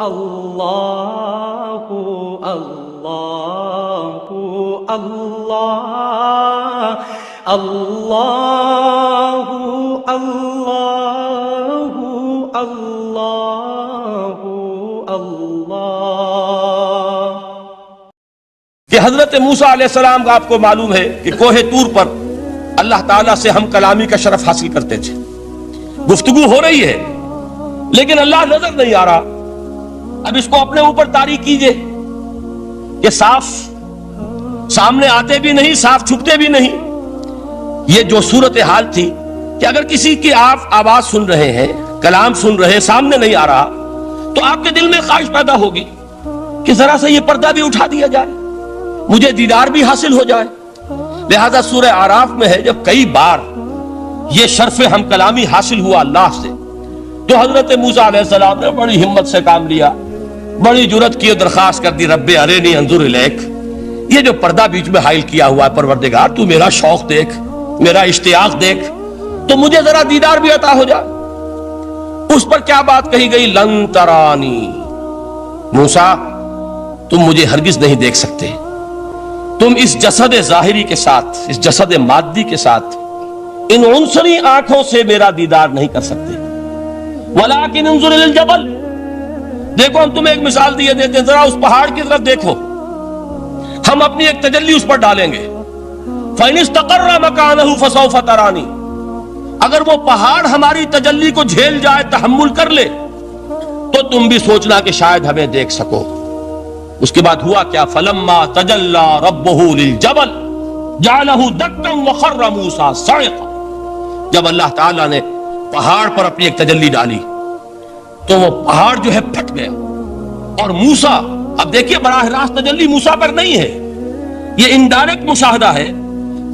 اللہ اللہ اللہ اللہ اللہ اللہ اللہ۔ کہ حضرت موسیٰ علیہ السلام کا آپ کو معلوم ہے کہ کوہ طور پر اللہ تعالیٰ سے ہم کلامی کا شرف حاصل کرتے تھے، گفتگو ہو رہی ہے لیکن اللہ نظر نہیں آ رہا۔ اب اس کو اپنے اوپر طاری کیجئے کہ صاف سامنے آتے بھی نہیں، صاف چھپتے بھی نہیں۔ یہ جو صورتحال تھی کہ اگر کسی کی آپ آواز سن رہے ہیں، کلام سن رہے ہیں، سامنے نہیں آ رہا، تو آپ کے دل میں خواہش پیدا ہوگی کہ ذرا سے یہ پردہ بھی اٹھا دیا جائے، مجھے دیدار بھی حاصل ہو جائے۔ لہذا سورہ اعراف میں ہے جب کئی بار یہ شرف ہم کلامی حاصل ہوا اللہ سے، تو حضرت موسیٰ علیہ السلام نے بڑی ہمت سے کام لیا، بڑی جرت کی، درخواست کر دی، رب ارنی انظر الیک، یہ جو پردہ بیچ میں حائل کیا ہوا ہے پروردگار، تو میرا شوق دیکھ، میرا اشتیاق دیکھ، تو مجھے ذرا دیدار بھی عطا ہو جائے۔ اس پر کیا بات کہی گئی؟ لن ترانی، موسیٰ تم مجھے ہرگز نہیں دیکھ سکتے، تم اس جسد ظاہری کے ساتھ، اس جسد مادی کے ساتھ، ان عنصری آنکھوں سے میرا دیدار نہیں کر سکتے۔ ولیکن انظر الی الجبل، دیکھو ہم تمہیں ایک مثال دیے دیتے ہیں، ذرا اس پہاڑ کی طرف دیکھو، ہم اپنی ایک تجلی اس پر ڈالیں گے۔ فَإِنِ اسْتَقَرَّ مَكَانَهُ فَسَوْفَ تَرَانِي، اگر وہ پہاڑ ہماری تجلی کو جھیل جائے، تحمل کر لے، تو تم بھی سوچنا کہ شاید ہمیں دیکھ سکو۔ اس کے بعد ہوا کیا؟ فَلَمَّا تَجَلَّى رَبُّهُ لِلْجَبَلِ جَعَلَهُ دَكًّا وَخَرَّ مُوسَىٰ صَعِقًا، جب اللہ تعالیٰ نے پہاڑ پر اپنی ایک تجلی ڈالی تو وہ پہاڑ جو ہے پھٹ گیا، اور موسیٰ، اب دیکھیے براہ راست تجلی موسیٰ پر نہیں ہے، یہ انڈائریکٹ مشاہدہ ہے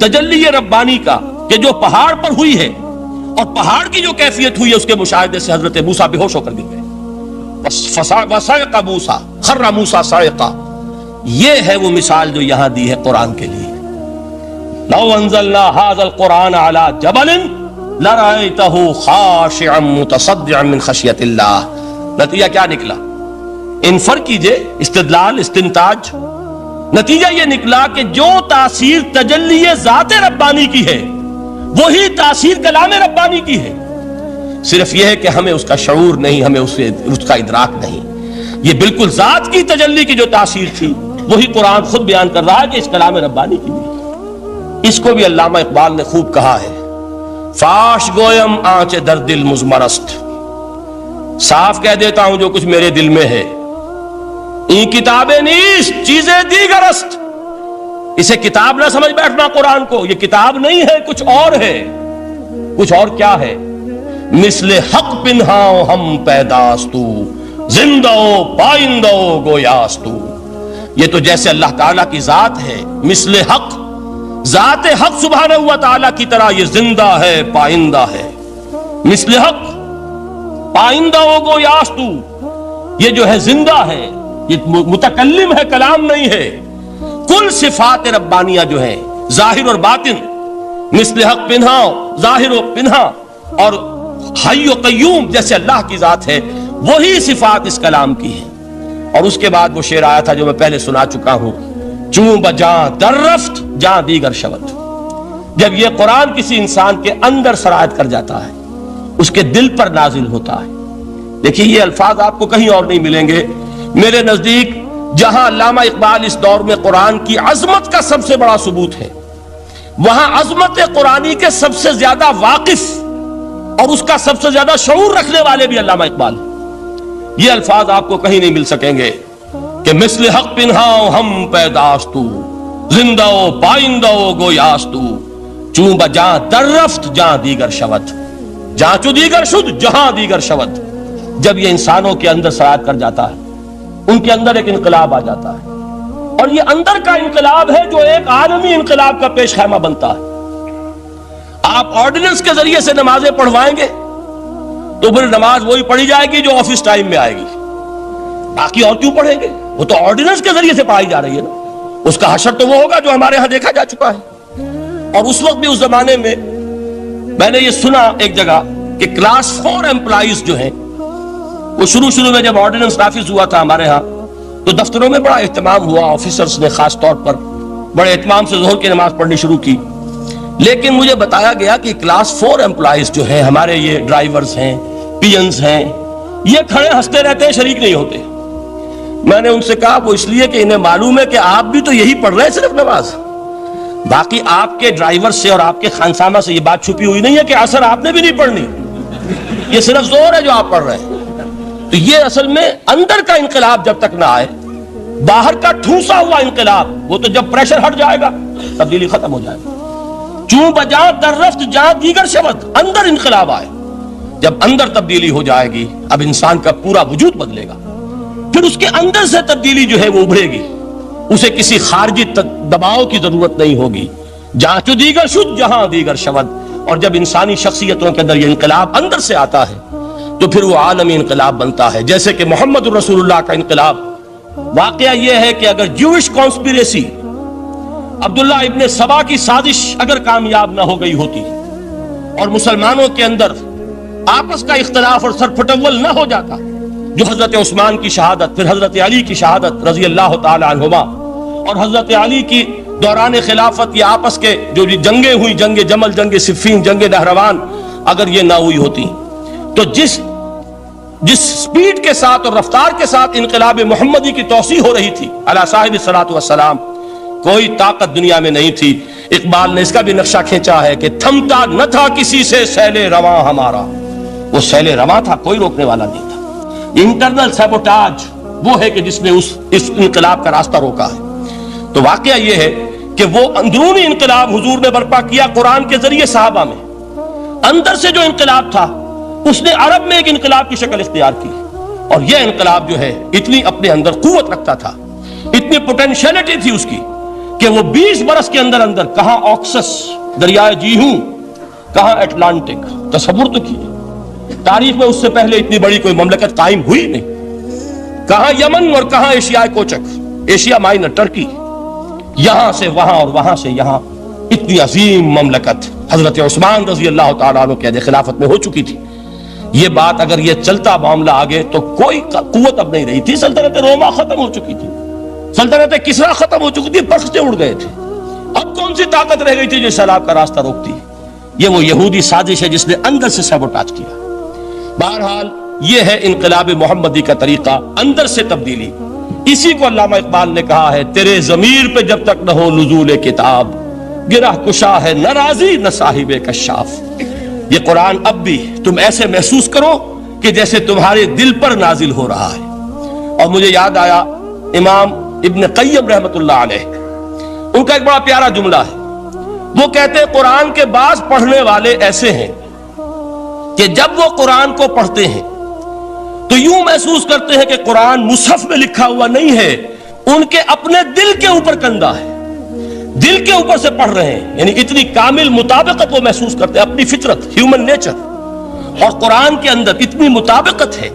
تجلی ربانی کا، کہ جو پہاڑ پر ہوئی ہے اور پہاڑ کی جو کیفیت ہوئی ہے اس کے مشاہدے سے حضرت موسیٰ بے ہوش ہو کر گر گئے۔ وَصَعِقَ مُوسَىٰ خَرَّ مُوسَىٰ صَعِقًا، یہ ہے وہ مثال جو یہاں دی ہے قرآن کے لیے۔ لَوْ أَنزَلْنَا هَذَا الْقُرْآنَ عَلَىٰ جَبَلٍ لَرَأَيْتَهُ خَاشِعًا مُتَصَدِّعًا مِنْ خَشْيَةِ اللَّهِ۔ نتیجہ کیا نکلا؟ انفر کیجئے، استدلال، استنتاج۔ نتیجہ یہ نکلا کہ جو تاثیر تجلی ذات ربانی کی ہے وہی تاثیر کلام ربانی کی ہے، صرف یہ ہے کہ ہمیں اس کا شعور نہیں، ہمیں اس کا ادراک نہیں۔ یہ بالکل ذات کی تجلی کی جو تاثیر تھی وہی قرآن خود بیان کر رہا ہے کہ اس کلام ربانی کی بھی۔ اس کو بھی علامہ اقبال نے خوب کہا ہے، فاش گویم آنچ در دل مزمرست، صاف کہہ دیتا ہوں جو کچھ میرے دل میں ہے، این کتابیں نیست چیزیں دیگر است، اسے کتاب نہ سمجھ بیٹھنا قرآن کو، یہ کتاب نہیں ہے، کچھ اور ہے۔ کچھ اور کیا ہے؟ مثل حق پنہاؤ ہم پیداستو، زندہ پائندہ گویاستو، یہ تو جیسے اللہ تعالیٰ کی ذات ہے، مثل حق، ذات حق سبحانہ و تعالیٰ کی طرح یہ زندہ ہے، پائندہ ہے۔ مثل حق، پائندہ گویاستو، یہ جو ہے زندہ ہے، یہ متکلم ہے، کلام نہیں ہے۔ کل صفات ربانیہ جو ہیں ظاہر اور باطن، مثل حق پنہا، ظاہر و پنہا، اور حی و قیوم جیسے اللہ کی ذات ہے، وہی صفات اس کلام کی ہیں۔ اور اس کے بعد وہ شعر آیا تھا جو میں پہلے سنا چکا ہوں، چوں بجاں در رفت جاں دیگر شود، جب یہ قرآن کسی انسان کے اندر سرایت کر جاتا ہے، اس کے دل پر نازل ہوتا ہے۔ دیکھیے یہ الفاظ آپ کو کہیں اور نہیں ملیں گے۔ میرے نزدیک جہاں علامہ اقبال اس دور میں قرآن کی عظمت کا سب سے بڑا ثبوت ہے، وہاں عظمت قرآنی کے سب سے زیادہ واقف اور اس کا سب سے زیادہ شعور رکھنے والے بھی علامہ اقبال ہیں۔ یہ الفاظ آپ کو کہیں نہیں مل سکیں گے کہ مثل حق پنہاؤ ہم پیداستو، زندہ پائندہ گویاستو، چوں بجاں در رفت جہاں دیگر شود، جہاں چو دیگر شد جہاں دیگر شود۔ جب یہ انسانوں کے اندر سرایت کر جاتا ہے، ان کے اندر ایک انقلاب آ جاتا ہے، اور یہ اندر کا انقلاب ہے جو ایک عالمی انقلاب کا پیش خیمہ بنتا ہے۔ آپ آرڈیننس کے ذریعے سے نمازیں پڑھوائیں گے تو پھر نماز وہی پڑھی جائے گی جو آفس ٹائم میں آئے گی، باقی اور کیوں پڑھیں گے؟ وہ تو آرڈیننس کے ذریعے سے پڑھائی جا رہی ہے نا۔ اس کا حشر تو وہ ہوگا جو ہمارے ہاں دیکھا جا چکا ہے۔ اور اس وقت بھی، اس زمانے میں نے یہ سنا ایک جگہ کہ کلاس 4 امپلائیز جو ہیں وہ شروع میں جب آرڈیننس نافذ ہوا تھا ہمارے ہاں تو دفتروں میں بڑا اہتمام ہوا، آفیسرز نے خاص طور پر بڑے اہتمام سے ظہر کی نماز پڑھنی شروع کی. لیکن مجھے بتایا گیا کہ کلاس 4 امپلائیز جو ہیں ہمارے، یہ ڈرائیورز ہیں، پینز ہیں، یہ کھڑے ہنستے رہتے ہیں، شریک نہیں ہوتے. میں نے ان سے کہا وہ اس لیے کہ انہیں معلوم ہے کہ آپ بھی تو یہی پڑھ رہے ہیں صرف نماز، باقی آپ کے ڈرائیور سے اور آپ کے خانسامہ سے یہ بات چھپی ہوئی نہیں ہے کہ عصر آپ نے بھی نہیں پڑھنی، یہ صرف زور ہے جو آپ پڑھ رہے ہیں. تو یہ اصل میں اندر کا انقلاب جب تک نہ آئے، باہر کا ٹھوسا ہوا انقلاب وہ تو جب پریشر ہٹ جائے گا تبدیلی ختم ہو جائے گا. چوں بجا در رفت جہاں دیگر شبد، اندر انقلاب آئے. جب اندر تبدیلی ہو جائے گی اب انسان کا پورا وجود بدلے گا، پھر اس کے اندر سے تبدیلی جو ہے وہ ابھرے گی، اسے کسی خارجی دباؤ کی ضرورت نہیں ہوگی. جہاں چو دیگر شد جہاں دیگر شبد. اور جب انسانی شخصیتوں کے اندر یہ انقلاب اندر سے آتا ہے تو پھر وہ عالمی انقلاب بنتا ہے. جیسے کہ محمد رسول اللہ کا انقلاب، واقعہ یہ ہے کہ اگر جوش کانسپیریسی، عبداللہ ابن سبا کی سازش اگر کامیاب نہ ہو گئی ہوتی اور مسلمانوں کے اندر آپس کا اختلاف اور سرپھٹول نہ ہو جاتا، جو حضرت عثمان کی شہادت، پھر حضرت علی کی شہادت رضی اللہ تعالی عنہما، اور حضرت علی کی دوران خلافت یہ آپس کے جو جنگیں ہوئی، جنگ جمل، جنگ صفین، جنگ نہروان، اگر یہ نہ ہوئی ہوتی تو جس سپیڈ کے ساتھ اور رفتار کے ساتھ انقلاب محمدی کی توسیع ہو رہی تھی علی صاحب الصلاۃ والسلام، کوئی طاقت دنیا میں نہیں تھی. اقبال نے اس کا بھی نقشہ کھینچا ہے کہ تھمتا نہ تھا کسی سے سیل رواں ہمارا. وہ سیل رواں تھا، کوئی روکنے والا نہیں تھا. انٹرنل سیبوٹاج وہ ہے کہ جس نے اس انقلاب کا راستہ روکا ہے. تو واقعہ یہ ہے کہ وہ اندرونی انقلاب حضور نے برپا کیا قرآن کے ذریعے صحابہ میں. اندر سے جو انقلاب تھا اس نے عرب میں ایک انقلاب کی شکل اختیار کی، اور یہ انقلاب جو ہے اتنی اپنے اندر قوت رکھتا تھا، اتنی پوٹینشیلٹی تھی اس کی کہ وہ 20 برس کے اندر کہاں آکسس دریائے جیہوں، کہاں اٹلانٹک. تصور تو کیے، تاریخ میں اس سے پہلے اتنی بڑی کوئی مملکت قائم ہوئی نہیں. کہاں یمن اور کہاں ایشیا کوچک، ایشیا مائنر ٹرکی، یہاں سے وہاں اور وہاں سے یہاں، اتنی عظیم مملکت حضرت عثمان رضی اللہ تعالیٰ عنہ کے خلافت میں ہو چکی تھی. یہ بات اگر یہ چلتا معاملہ آگے تو کوئی قوت اب نہیں رہی تھی. سلطنت روما ختم ہو چکی تھی، سلطنت کسرا ختم ہو چکی تھی، پرختے اڑ گئے تھے. اب کون سی طاقت رہ گئی تھی جو سیلاب کا راستہ روکتی؟ یہ وہ یہودی سازش ہے جس نے اندر سے سیبوٹاج کیا. بہرحال یہ ہے انقلاب محمدی کا طریقہ، اندر سے تبدیلی. اسی کو علامہ اقبال نے کہا ہے، تیرے ضمیر پہ جب تک نہ ہو نزول کتاب، گرہ کشا ہے نہ راضی نہ صاحب کشاف. یہ قرآن اب بھی تم ایسے محسوس کرو کہ جیسے تمہارے دل پر نازل ہو رہا ہے. اور مجھے یاد آیا امام ابن قیم رحمت اللہ علیہ، ان کا ایک بڑا پیارا جملہ ہے. وہ کہتے ہیں قرآن کے بعض پڑھنے والے ایسے ہیں کہ جب وہ قرآن کو پڑھتے ہیں تو یوں محسوس کرتے ہیں کہ قرآن مصحف میں لکھا ہوا نہیں ہے، ان کے اپنے دل کے اوپر کندہ ہے، دل کے اوپر سے پڑھ رہے ہیں. یعنی اتنی کامل مطابقت وہ محسوس کرتے ہیں، اپنی فطرت، ہیومن نیچر اور قرآن کے اندر اتنی مطابقت ہے.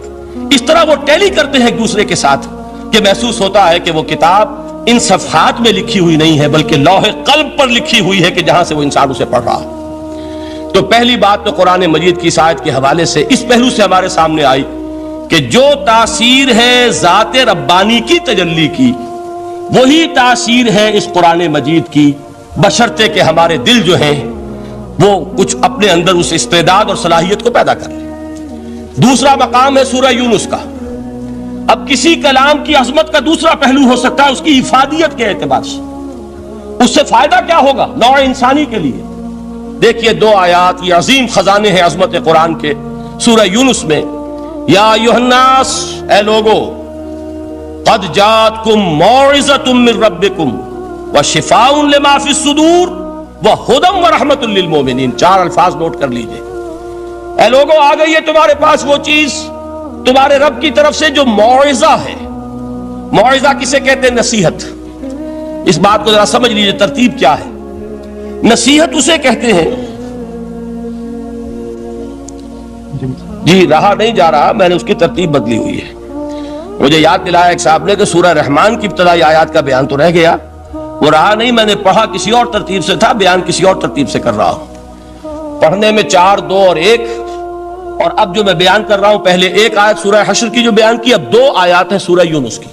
اس طرح وہ ٹیلی کرتے ہیں ایک دوسرے کے ساتھ کہ محسوس ہوتا ہے کہ وہ کتاب ان صفحات میں لکھی ہوئی نہیں ہے بلکہ لوح قلب پر لکھی ہوئی ہے کہ جہاں سے وہ انسان اسے پڑھ رہا ہے. تو پہلی بات تو قرآن مجید کی اس آیت کے حوالے سے اس پہلو سے ہمارے سامنے آئی کہ جو تاثیر ہے ذات ربانی کی تجلی کی، وہی تاثیر ہے اس قرآن مجید کی، بشرطے کہ ہمارے دل جو ہیں وہ کچھ اپنے اندر اس استعداد اور صلاحیت کو پیدا کر لیں. دوسرا مقام ہے سورہ یونس کا. اب کسی کلام کی عظمت کا دوسرا پہلو ہو سکتا ہے اس کی افادیت کے اعتبار سے، اس سے فائدہ کیا ہوگا نوع انسانی کے لیے. دیکھیے 2 آیات، یہ عظیم خزانے ہیں عظمت قرآن کے. سورہ یونس میں یا ایھا الناس، اے لوگو، قد جاءتکم موعظۃ من ربکم وشفاء لما فی الصدور وہدی ورحمۃ للمؤمنین. 4 الفاظ نوٹ کر لیجئے. اے لوگو، آ گئی ہے تمہارے پاس وہ چیز تمہارے رب کی طرف سے جو موعظہ ہے. موعظہ کسے کہتے ہیں؟ نصیحت. اس بات کو ذرا سمجھ لیجئے ترتیب کیا ہے. نصیحت اسے کہتے ہیں، جی رہا نہیں جا رہا، میں نے اس کی ترتیب بدلی ہوئی ہے. مجھے یاد دلایا ایک صاحب نے کہ سورہ رحمان کی ابتدائی آیات کا بیان تو رہ گیا، وہ رہا نہیں، میں نے پڑھا کسی اور ترتیب سے تھا، بیان کسی اور ترتیب سے کر رہا ہوں. پڑھنے میں 4 2 اور 1 اور اب جو میں بیان کر رہا ہوں، پہلے ایک آیت سورہ حشر کی جو بیان کی، اب 2 آیات ہیں سورہ یونس کی۔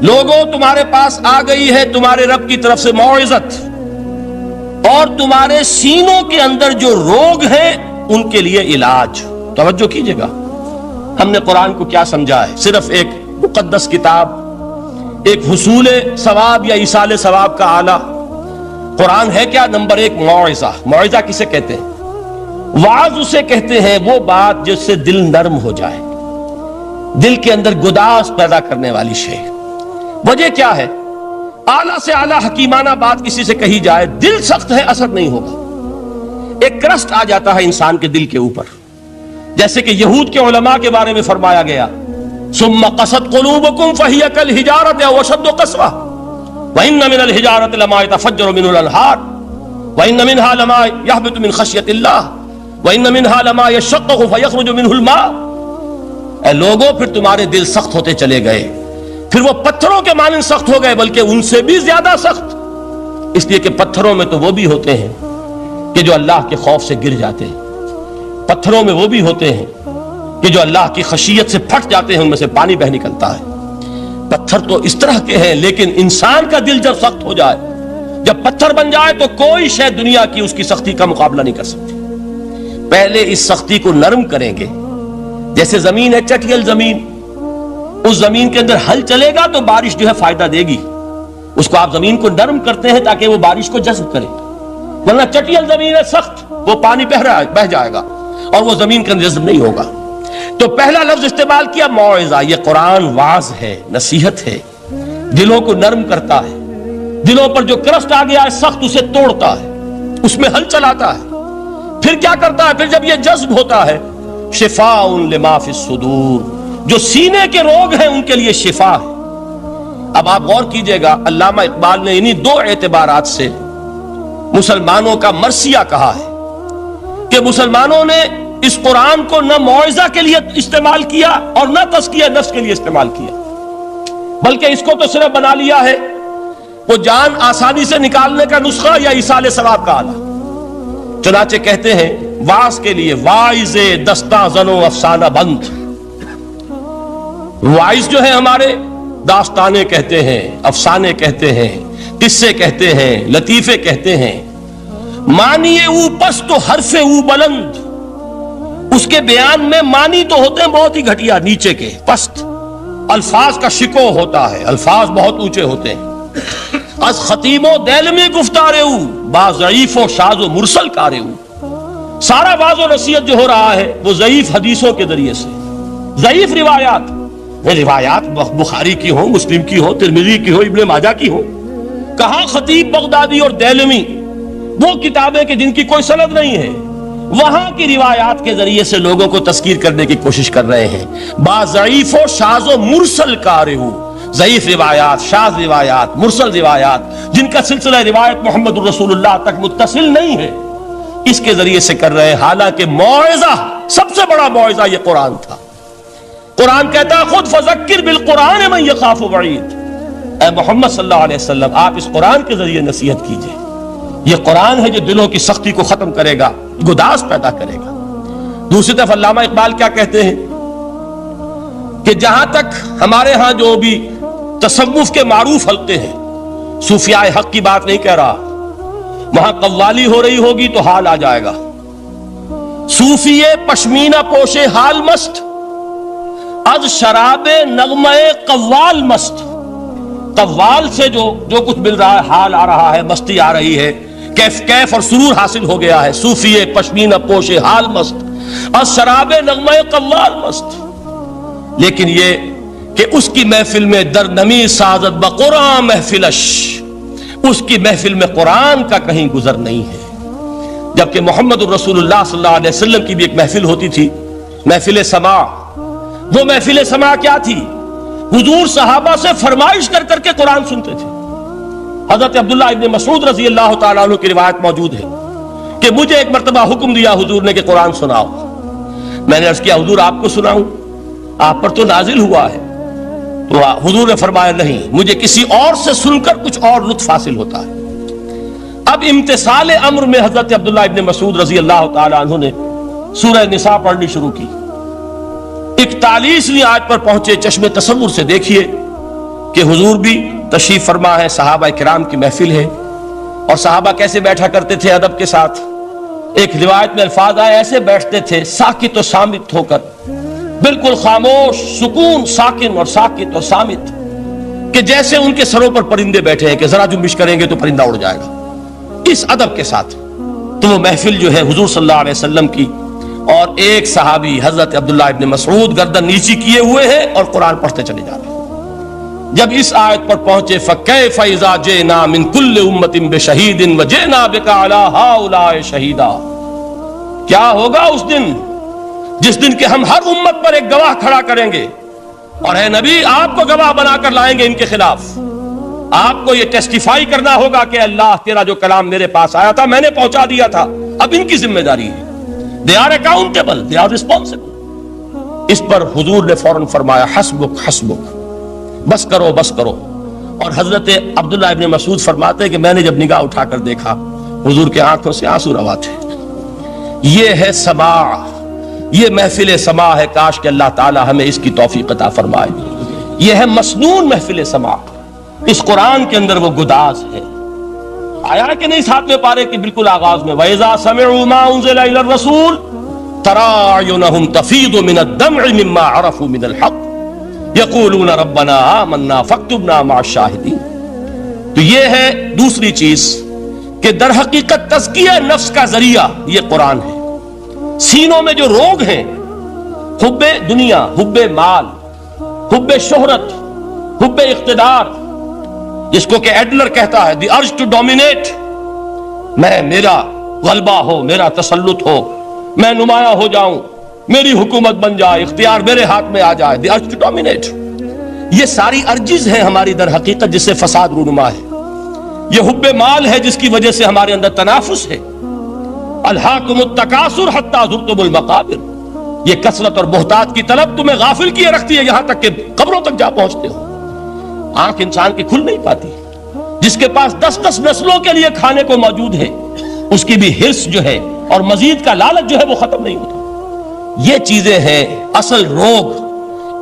لوگوں تمہارے پاس آ گئی ہے تمہارے رب کی طرف سے موعظت، اور تمہارے سینوں کے اندر جو روگ ہیں ان کے لیے علاج۔ توجہ کیجئے گا، ہم نے قرآن کو کیا سمجھا ہے؟ صرف ایک مقدس کتاب، ایک حصول ثواب یا ایصال ثواب کا آلہ۔ قرآن ہے کیا؟ نمبر 1 موعظہ۔ موعظہ کسے کہتے ہیں؟ وعظ اسے کہتے ہیں وہ بات جس سے دل نرم ہو جائے، دل کے اندر گداز پیدا کرنے والی شے۔ وجہ کیا ہے؟ اعلیٰ سے اعلیٰ حکیمانہ بات کسی سے کہی جائے، دل سخت ہے، اثر نہیں ہوگا، ایک کرسٹ آ جاتا ہے انسان کے دل کے اوپر، جیسے کہ یہود کے علماء کے بارے میں فرمایا گیا، ثم قست قلوبکم فہی کالحجارۃ او اشد قسوۃ وان من الحجارۃ لما يتفجر منه الانہار وان منها لما يهبط من خشیۃ اللہ وان منها لما يشقق فيخرج منه الماء۔ اے لوگوں، پھر تمہارے دل سخت ہوتے چلے گئے، پھر وہ پتھروں کے مانند سخت ہو گئے، بلکہ ان سے بھی زیادہ سخت، اس لیے کہ پتھروں میں تو وہ بھی ہوتے ہیں کہ جو اللہ کے خوف سے گر جاتے ہیں، پتھروں میں وہ بھی ہوتے ہیں کہ جو اللہ کی خشیت سے پھٹ جاتے ہیں، ان میں سے پانی بہ نکلتا ہے۔ پتھر تو اس طرح کے ہیں، لیکن انسان کا دل جب سخت ہو جائے، جب پتھر بن جائے، تو کوئی شے دنیا کی اس کی سختی کا مقابلہ نہیں کر سکتی۔ پہلے اس سختی کو نرم کریں گے، جیسے زمین ہے چٹیل زمین، اس زمین کے اندر ہل چلے گا تو بارش جو ہے فائدہ دے گی، اس کو آپ زمین کو نرم کرتے ہیں تاکہ وہ بارش کو جذب کرے، ورنہ چٹیل زمین ہے سخت، وہ پانی بہ جائے گا اور وہ زمین کے اندر جذب نہیں ہوگا۔ تو پہلا لفظ استعمال کیا موعظہ۔ یہ قرآن واعظ ہے، نصیحت ہے، دلوں کو نرم کرتا ہے، دلوں پر جو کرسٹ آ گیا ہے سخت، اسے توڑتا ہے، اس میں ہل چلاتا ہے۔ پھر کیا کرتا ہے؟ پھر جب یہ جذب ہوتا ہے، شفاء لما فی الصدور، جو سینے کے روگ ہیں ان کے لیے شفا ہے۔ اب آپ غور کیجئے گا، علامہ اقبال نے انہی 2 اعتبارات سے مسلمانوں کا مرثیہ کہا ہے کہ مسلمانوں نے اس قرآن کو نہ موعظہ کے لیے استعمال کیا اور نہ تزکیہ نفس کے لیے استعمال کیا، بلکہ اس کو تو صرف بنا لیا ہے وہ جان آسانی سے نکالنے کا نسخہ یا ایصال ثواب کا آلہ۔ چنانچہ کہتے ہیں واعظ کے لیے واعظ دستاں زن و افسانہ بند۔ واعظ جو ہے ہمارے داستانے کہتے ہیں، افسانے کہتے ہیں، قصے کہتے ہیں، لطیفے کہتے ہیں، معنی او پست و حرف او بلند، اس کے بیان میں معنی تو ہوتے ہیں بہت ہی گھٹیا، نیچے کے پست، الفاظ کا شکو ہوتا ہے، الفاظ بہت اونچے ہوتے ہیں۔ از خطیب و دیلمی گفتارے او با ضعیف و شاذ و مرسل کارے او۔ سارا واعظ و نصیحت جو ہو رہا ہے وہ ضعیف حدیثوں کے ذریعے سے، ضعیف روایات بخاری کی ہو، مسلم کی ہو، ترمذی کی ہو، ابن ماجہ کی ہو۔ کہاں خطیب بغدادی اور دیلمی، وہ کتابیں کہ جن کی کوئی سند نہیں ہے، وہاں کی روایات کے ذریعے سے لوگوں کو تذکیر کرنے کی کوشش کر رہے ہیں۔ با ضعیف و شاذ و مرسل کارے ہو، ضعیف روایات، شاذ روایات، مرسل روایات، جن کا سلسلہ روایت محمد الرسول اللہ تک متصل نہیں ہے، اس کے ذریعے سے کر رہے ہیں۔ حالانکہ موعظہ، سب سے بڑا موعظہ یہ قرآن تھا۔ قرآن کہتا ہے خود فذکر بالقرآن من یخاف وعید۔ اے محمد صلی اللہ علیہ وسلم، آپ اس قرآن کے ذریعے نصیحت کیجئے۔ یہ قرآن ہے جو دلوں کی سختی کو ختم کرے گا، گداز پیدا کرے گا۔ دوسری طرف علامہ اقبال کیا کہتے ہیں کہ جہاں تک ہمارے ہاں جو بھی تصوف کے معروف حلقے ہیں، صوفیاء حق کی بات نہیں کہہ رہا، وہاں قوالی ہو رہی ہوگی تو حال آ جائے گا۔ صوفی پشمینہ پوشے حال مست، از شراب نغمہ قوال مست۔ قوال سے جو کچھ مل رہا ہے، حال آ رہا ہے، مستی آ رہی ہے، کیف اور سرور حاصل ہو گیا ہے۔ صوفی پشمینہ پوشے حال مست، از شراب نغمہ قوال مست۔ لیکن یہ کہ اس کی محفل میں در نمی سازت بقرآن محفلش، اس کی محفل میں قرآن کا کہیں گزر نہیں ہے۔ جبکہ محمد الرسول اللہ صلی اللہ علیہ وسلم کی بھی ایک محفل ہوتی تھی، محفل سماع۔ وہ محفل سماع کیا تھی؟ حضور صحابہ سے فرمائش کر کر کے قرآن سنتے تھے۔ حضرت عبداللہ ابن مسعود رضی اللہ تعالیٰ عنہ کی روایت موجود ہے کہ مجھے ایک مرتبہ حکم دیا حضور نے کہ قرآن سناؤ۔ میں نے عرض کیا حضور آپ کو سناؤں؟ آپ پر تو نازل ہوا ہے۔ تو حضور نے فرمایا نہیں، مجھے کسی اور سے سن کر کچھ اور لطف حاصل ہوتا ہے۔ اب امتثال امر میں حضرت عبداللہ ابن مسعود رضی اللہ تعالیٰ عنہ نے سورہ نساء پڑھنی شروع کی. 41ویں آیت پر پہنچے. چشم تصور سے دیکھیے کہ حضور بھی تشریف فرما ہے, صحابہ کرام کی محفل ہے, اور صحابہ کیسے بیٹھا کرتے تھے ادب کے ساتھ. ایک روایت میں الفاظ آئے ایسے بیٹھتے تھے ساکت و صامت ہو کر, بالکل خاموش, سکون, ساکن اور ساکت اور صامت, کہ جیسے ان کے سروں پر پرندے بیٹھے ہیں کہ ذرا جنبش کریں گے تو پرندہ اڑ جائے گا, اس ادب کے ساتھ. تو وہ محفل جو ہے حضور صلی اللہ علیہ وسلم کی, اور ایک صحابی حضرت عبداللہ ابن مسعود گردن نیچی کیے ہوئے ہیں اور قرآن پڑھتے چلے جا رہے ہیں. جب اس آیت پر پہنچے فَكَيْفَ إِذَا جِئْنَا مِن كُلِّ أُمَّةٍ بِشَهِيدٍ وَجِئْنَا بِكَ عَلَى هَؤُلَاءِ شَهِيدًا, کیا ہوگا اس دن جس دن کہ ہم ہر امت پر ایک گواہ کھڑا کریں گے, اور اے نبی آپ کو گواہ بنا کر لائیں گے ان کے خلاف. آپ کو یہ ٹیسٹیفائی کرنا ہوگا کہ اللہ تیرا جو کلام میرے پاس آیا تھا میں نے پہنچا دیا تھا, اب ان کی ذمہ داری ہے. They are accountable, they are responsible. اس پر حضور نے فوراً فرمایا حسبک حسبک, بس کرو بس کرو. اور حضرت عبداللہ ابن مسعود فرماتے ہیں کہ میں نے جب نگاہ اٹھا کر دیکھا حضور کے آنکھوں سے آنسو روا تھے. یہ ہے سماع, یہ محفل سماع ہے. کاش کہ اللہ تعالی ہمیں اس کی توفیق عطا فرمائے. یہ ہے مسنون محفل سماع. اس قرآن کے اندر وہ گداز ہے. آیا کہ نہیں ساتویں پارے کے بالکل آغاز میں وَإِذَا سَمِعُوا مَا أُنزِلَ إِلَى الرَّسُولِ تَرَىٰ أَعْيُنَهُمْ تَفِيضُ مِنَ الدَّمْعِ مِمَّا عَرَفُوا مِنَ الْحَقِّ يَقُولُونَ رَبَّنَا آمَنَّا فَاكْتُبْنَا مَعَ الشَّاهِدِينَ. تو یہ ہے دوسری چیز کہ در حقیقت تزکیہ نفس کا ذریعہ یہ قرآن ہے. سینوں میں جو روگ ہیں, حب دنیا, حب مال, حب شہرت, حب اقتدار, جس کو کہ ایڈلر کہتا ہے دی ارج ٹو ڈومینیٹ, میرا غلبہ ہو, میرا تسلط ہو, میں نمایاں ہو جاؤں, میری حکومت بن جائے, اختیار میرے ہاتھ میں آ جائے, دی ارج ٹو ڈومینیٹ. یہ ساری ارجز ہیں ہماری در حقیقت جس سے فساد رونما ہے. یہ حب مال ہے جس کی وجہ سے ہمارے اندر تنافس ہے. الہاکم التکاثر حتی زرتم المقابر, یہ کثرت اور بہتات کی طلب تمہیں غافل کیے رکھتی ہے یہاں تک کہ قبروں تک جا پہنچتے ہو. آنکھ انسان کی کھل نہیں پاتی. جس کے پاس 10 نسلوں کے لیے کھانے کو موجود ہے اس کی بھی حرص جو ہے اور مزید کا لالچ جو ہے وہ ختم نہیں ہوتا. یہ چیزیں ہیں اصل روگ.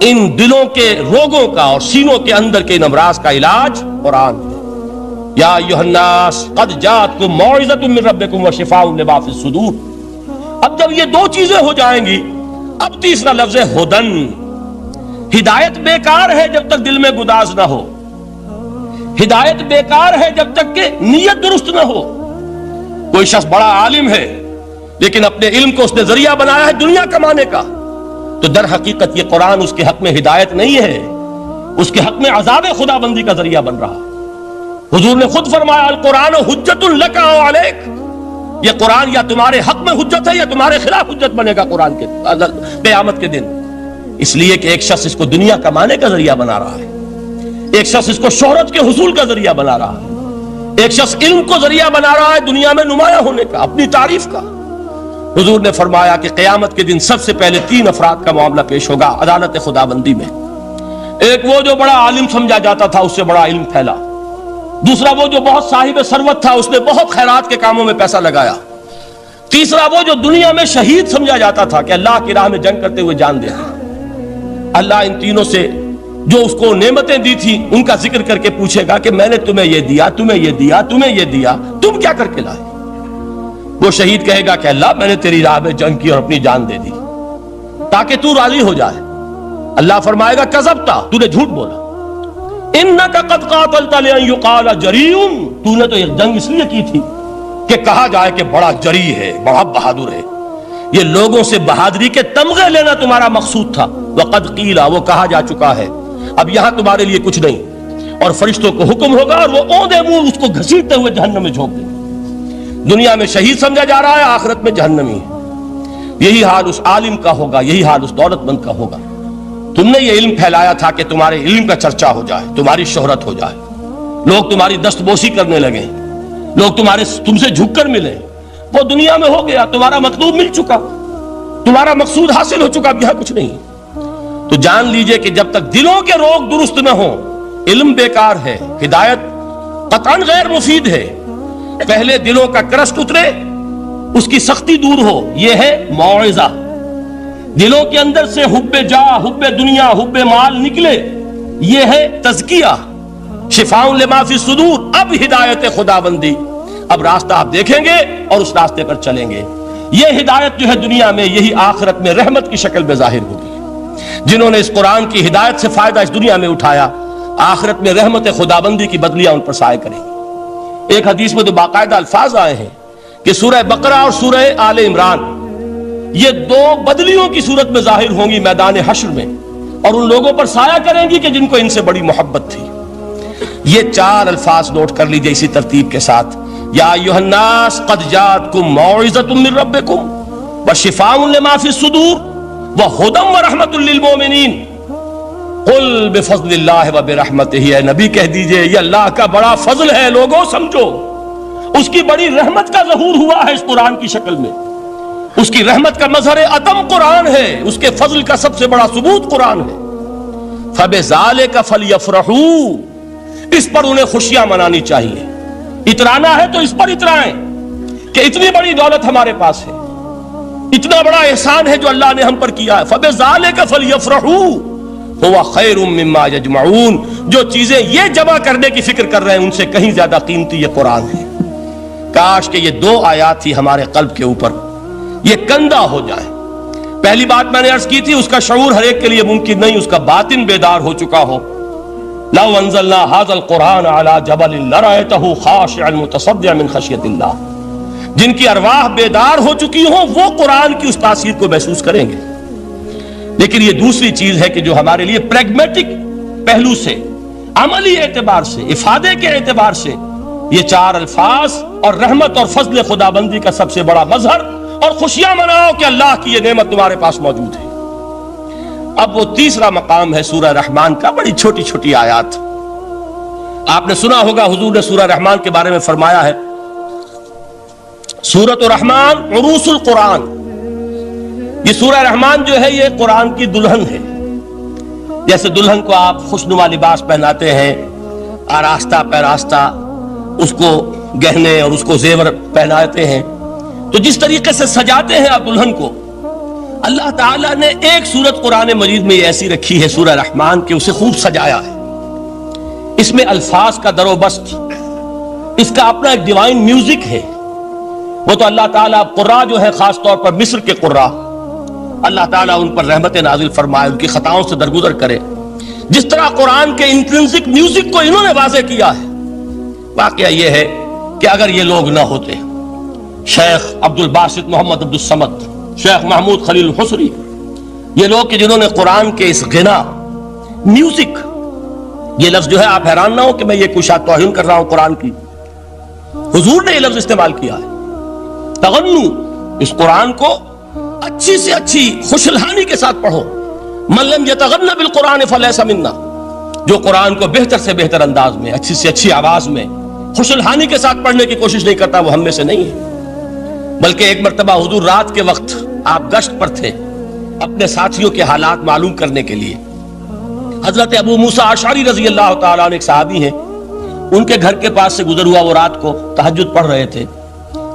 ان دلوں کے روگوں کا اور سینوں کے اندر کے ان امراض کا علاج قرآن ہے. یا ایھا الناس قد جاءتکم موعظۃ من ربکم وشفاء لما فی الصدور. اب جب یہ دو چیزیں ہو جائیں گی, اب تیسرا لفظ ہے ہدن. ہدایت بیکار ہے جب تک دل میں گداز نہ ہو. ہدایت بیکار ہے جب تک کہ نیت درست نہ ہو. کوئی شخص بڑا عالم ہے لیکن اپنے علم کو اس نے ذریعہ بنایا ہے دنیا کمانے کا, تو در حقیقت یہ قرآن اس کے حق میں ہدایت نہیں ہے, اس کے حق میں عذاب خدا بندی کا ذریعہ بن رہا. حضور نے خود فرمایا القرآن حجت لک او علیک, یہ قرآن یا تمہارے حق میں حجت ہے یا تمہارے خلاف حجت بنے گا قرآن کے قیامت کے دن. اس لیے کہ ایک شخص اس کو دنیا کمانے کا ذریعہ بنا رہا ہے, ایک شخص اس کو شہرت کے حصول کا ذریعہ بنا رہا ہے, ایک شخص علم کو ذریعہ بنا رہا ہے دنیا میں نمایاں ہونے کا, اپنی تعریف کا. حضور نے فرمایا کہ قیامت کے دن سب سے پہلے 3 افراد کا معاملہ پیش ہوگا عدالت خدا بندی میں. ایک وہ جو بڑا عالم سمجھا جاتا تھا, اس سے بڑا علم پھیلا. دوسرا وہ جو بہت صاحب ثروت تھا, اس نے بہت خیرات کے کاموں میں پیسہ لگایا. تیسرا وہ جو دنیا میں شہید سمجھا جاتا تھا کہ اللہ کی راہ میں جنگ کرتے ہوئے جان دے. اللہ ان تینوں سے جو اس کو نعمتیں دی تھی ان کا ذکر کر کے پوچھے گا کہ میں نے تمہیں یہ دیا, تمہیں یہ دیا, تمہیں یہ دیا, تم کیا کر کے لائے؟ وہ شہید کہے گا کہ اللہ میں نے تیری راہ میں جنگ کی اور اپنی جان دے دی تاکہ تو راضی ہو جائے. اللہ فرمائے گا کذبتا, تو نے جھوٹ بولا. انک قد قاتلت لئن یقال جریء, تو نے تو یہ جنگ اس لیے کی تھی کہ کہا جائے کہ بڑا جری ہے, بڑا بہادر ہے. یہ لوگوں سے بہادری کے تمغے لینا تمہارا مقصود تھا. وقد قیل, وہ کہا جا چکا ہے, اب یہاں تمہارے لیے کچھ نہیں. اور فرشتوں کو حکم ہوگا اور وہ اوندے منہ اس کو گھسیٹتے ہوئے جہنم میں جھونک دیں گے. دنیا میں شہید سمجھا جا رہا ہے, آخرت میں جہنمی ہے. یہی حال اس عالم کا ہوگا, یہی حال اس دولت مند کا ہوگا. تم نے یہ علم پھیلایا تھا کہ تمہارے علم کا چرچا ہو جائے, تمہاری شہرت ہو جائے, لوگ تمہاری دست بوسی کرنے لگے, لوگ تم سے جھک کر ملے. وہ دنیا میں ہو گیا, تمہارا مطلوب مل چکا, تمہارا مقصود حاصل ہو چکا, اب یہاں کچھ نہیں. تو جان لیجئے کہ جب تک دلوں کے روگ درست نہ ہوں, علم بیکار ہے, ہدایت قطعاً غیر مفید ہے. پہلے دلوں کا کرسٹ اترے, اس کی سختی دور ہو، یہ ہے موعظہ۔ دلوں کے اندر سے حب جاہ، حب دنیا، حب مال نکلے، یہ ہے تزکیہ۔ شفاء لما فی الصدور، اب ہدایت خدا بندی، اب راستہ آپ دیکھیں گے اور اس راستے پر چلیں گے۔ یہ ہدایت جو ہے دنیا میں، یہی آخرت میں رحمت کی شکل میں ظاہر ہوگی۔ جنہوں نے اس قرآن کی ہدایت سے فائدہ اس دنیا میں اٹھایا، آخرت میں رحمت خدا بندی کی بدلیاں ان پر سایہ کریں گی۔ ایک حدیث میں تو باقاعدہ الفاظ آئے ہیں کہ سورہ بقرہ اور سورہ آل عمران یہ دو بدلیوں کی صورت میں ظاہر ہوں گی میدان حشر میں، اور ان لوگوں پر سایہ کریں گی کہ جن کو ان سے بڑی محبت تھی۔ یہ چار الفاظ نوٹ کر لیجئے اسی ترتیب کے ساتھ: یا ایھا الناس قد جاءتکم موعظۃ من ربکم وشفاء لما فی الصدور وہدی ورحمۃ للمؤمنین قل بفضل اللہ وبرحمتہ۔ اے نبی کہہ دیجئے یہ اللہ کا بڑا فضل ہے، لوگوں سمجھو، اس کی بڑی رحمت کا ظہور ہوا ہے اس قرآن کی شکل میں، اس کی رحمت کا مظہر عدم قرآن ہے، اس کے فضل کا سب سے بڑا ثبوت قرآن ہے۔ فبذالک فلیفرحوا، اس پر انہیں خوشیاں منانی چاہیے۔ اترانا ہے تو اس پر اترائیں کہ اتنی بڑی دولت ہمارے پاس ہے، اتنا بڑا احسان ہے جو اللہ نے ہم پر کیا ہے۔ فبذالک فلیفرحوا هو خیر مما یجمعون، جو چیزیں یہ جمع کرنے کی فکر کر رہے ہیں ان سے کہیں زیادہ قیمتی یہ قرآن ہے۔ کاش کہ یہ دو آیات ہی ہمارے قلب کے اوپر یہ کندہ ہو جائے۔ پہلی بات میں نے عرض کی تھی، اس کا شعور ہر ایک کے لیے ممکن نہیں، اس کا باطن بیدار ہو چکا ہو۔ لو انزلنا هذا القرآن على جبل لرأيته خاشعا متصدعا من خشیۃ اللہ، جن کی ارواح بیدار ہو چکی ہوں وہ قرآن کی اس تاثیر کو محسوس کریں گے۔ لیکن یہ دوسری چیز ہے کہ جو ہمارے لیے پریگمیٹک پہلو سے، عملی اعتبار سے، افادے کے اعتبار سے یہ چار الفاظ اور رحمت اور فضل خدا بندی کا سب سے بڑا مظہر، اور خوشیاں مناؤ کہ اللہ کی یہ نعمت تمہارے پاس موجود ہے۔ اب وہ تیسرا مقام ہے سورہ رحمان کا، بڑی چھوٹی چھوٹی آیات۔ آپ نے سنا ہوگا حضور نے سورہ رحمان کے بارے میں فرمایا ہے، سورۃ الرحمان عروس القرآن، یہ سورہ رحمان جو ہے یہ قرآن کی دلہن ہے۔ جیسے دلہن کو آپ خوشنما لباس پہناتے ہیں، آراستہ پیراستہ اس کو گہنے اور اس کو زیور پہناتے ہیں، تو جس طریقے سے سجاتے ہیں آپ دلہن کو، اللہ تعالیٰ نے ایک سورت قرآن مجید میں ایسی رکھی ہے سورہ رحمان کہ اسے خوب سجایا ہے۔ اس میں الفاظ کا در و بست، اس کا اپنا ایک ڈیوائن میوزک ہے۔ وہ تو اللہ تعالیٰ قراء جو ہے، خاص طور پر مصر کے قراء، اللہ تعالیٰ ان پر رحمت نازل فرمائے، ان کی خطاؤں سے درگزر کرے۔ جس طرح قرآن کے انٹرنسک میوزک کو انہوں نے واضح کیا ہے۔ واقعہ یہ ہے کہ اگر یہ لوگ نہ ہوتے، شیخ عبد الباسط محمد عبد الصمد، شیخ محمود خلیل الحصری، یہ لوگ کہ جنہوں نے قرآن کے اس غنا، میوزک، یہ لفظ جو ہے آپ حیران نہ ہو کہ میں یہ کوئی شاید توہین کر رہا ہوں قرآن کی، حضور نے یہ لفظ استعمال کیا ہے، تغنو، اس قرآن کو اچھی سے اچھی خوشلہانی کے ساتھ پڑھو۔ من لم یتغن بالقرآن فلیس منا، جو قرآن کو بہتر سے بہتر انداز میں، اچھی سے اچھی آواز میں، خوشلہانی کے ساتھ پڑھنے کی کوشش نہیں کرتا، وہ ہم میں سے نہیں ہے۔ بلکہ ایک مرتبہ حضور رات کے وقت آپ گشت پر تھے اپنے ساتھیوں کے حالات معلوم کرنے کے لیے۔ حضرت ابو موسیٰ اشعری رضی اللہ تعالیٰ عنہ ایک صحابی ہیں، ان کے گھر کے پاس سے گزر ہوا، وہ رات کو تہجد پڑھ رہے تھے،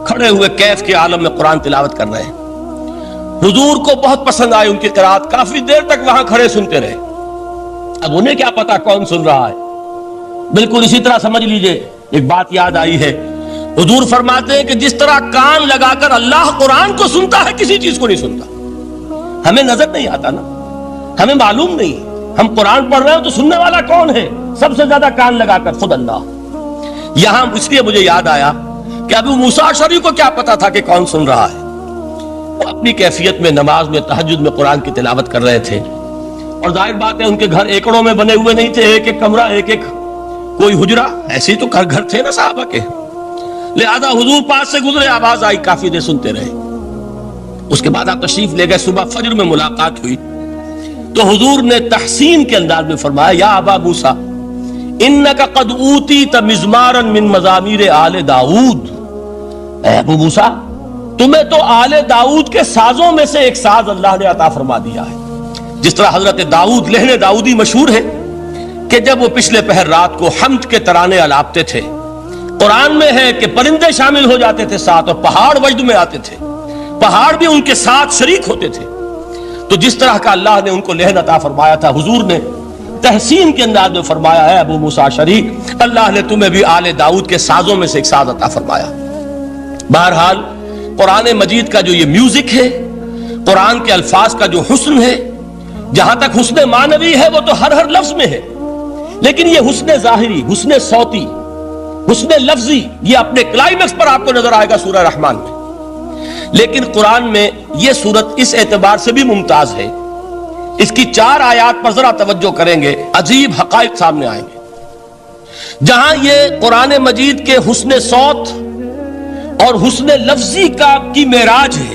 کھڑے ہوئے کیف کے عالم میں قرآن تلاوت کر رہے ہیں۔ حضور کو بہت پسند آئی ان کی قرات، کافی دیر تک وہاں کھڑے سنتے رہے۔ اب انہیں کیا پتا کون سن رہا ہے، بالکل اسی طرح سمجھ لیجئے ایک بات یاد آئی ہے، حضور فرماتے ہیں کہ جس طرح کان لگا کر اللہ قرآن کو سنتا ہے، کسی چیز کو نہیں سنتا۔ ہمیں نظر نہیں آتا نا، ہمیں معلوم نہیں، ہم قرآن پڑھ رہے ہیں تو سننے والا کون ہے؟ سب سے زیادہ کان لگا کر خود اللہ۔ یہاں اس لیے مجھے یاد آیا کہ ابو موسیٰ اشعری کو کیا پتا تھا کہ کون سن رہا ہے؟ وہ اپنی کیفیت میں نماز میں تہجد میں قرآن کی تلاوت کر رہے تھے، اور ظاہر بات ہے ان کے گھر ایکڑوں میں بنے ہوئے نہیں تھے، ایک ایک کمرہ، ایک ایک کوئی حجرہ، ایسے ہی تو گھر تھے نا صحابہ کے، لہذا حضور پاس سے گزرے، آواز آئی، کافی دیر سنتے رہے۔ اس کے بعد آپ تشریف لے گئے، صبح فجر میں ملاقات ہوئی تو حضور نے تحسین کے انداز میں فرمایا، یا ابا موسیٰ انک قد اوتیت مزمارا من مزامیر آل داؤد، اے ابو موسیٰ تمہیں تو آل داؤد کے سازوں میں سے ایک ساز اللہ نے عطا فرما دیا ہے۔ جس طرح حضرت داؤد، لہن داؤدی مشہور ہے کہ جب وہ پچھلے پہر رات کو حمد کے ترانے الاپتے تھے، قرآن میں ہے کہ پرندے شامل ہو جاتے تھے ساتھ، اور پہاڑ وجد میں آتے تھے، پہاڑ بھی ان کے ساتھ شریک ہوتے تھے۔ تو جس طرح کا اللہ نے ان کو لہن عطا فرمایا تھا، حضور نے تحسین کے انداز میں فرمایا ہے ابو موسیٰ اشعری، اللہ نے تمہیں بھی آل داؤد کے سازوں میں سے ایک ساز عطا فرمایا۔ بہرحال قرآن مجید کا جو یہ میوزک ہے، قرآن کے الفاظ کا جو حسن ہے، جہاں تک حسن معنوی ہے وہ تو ہر لفظ میں ہے، لیکن یہ حسن ظاہری، حسن صوتی، حسن لفظی، یہ اپنے کلائمیکس پر آپ کو نظر آئے گا سورہ رحمان میں۔ لیکن قرآن میں یہ سورت اس اعتبار سے بھی ممتاز ہے، اس کی 4 آیات پر ذرا توجہ کریں گے، عجیب حقائق سامنے آئیں گے۔ جہاں یہ قرآن مجید کے حسن صوت اور حسن لفظی کی معراج ہے،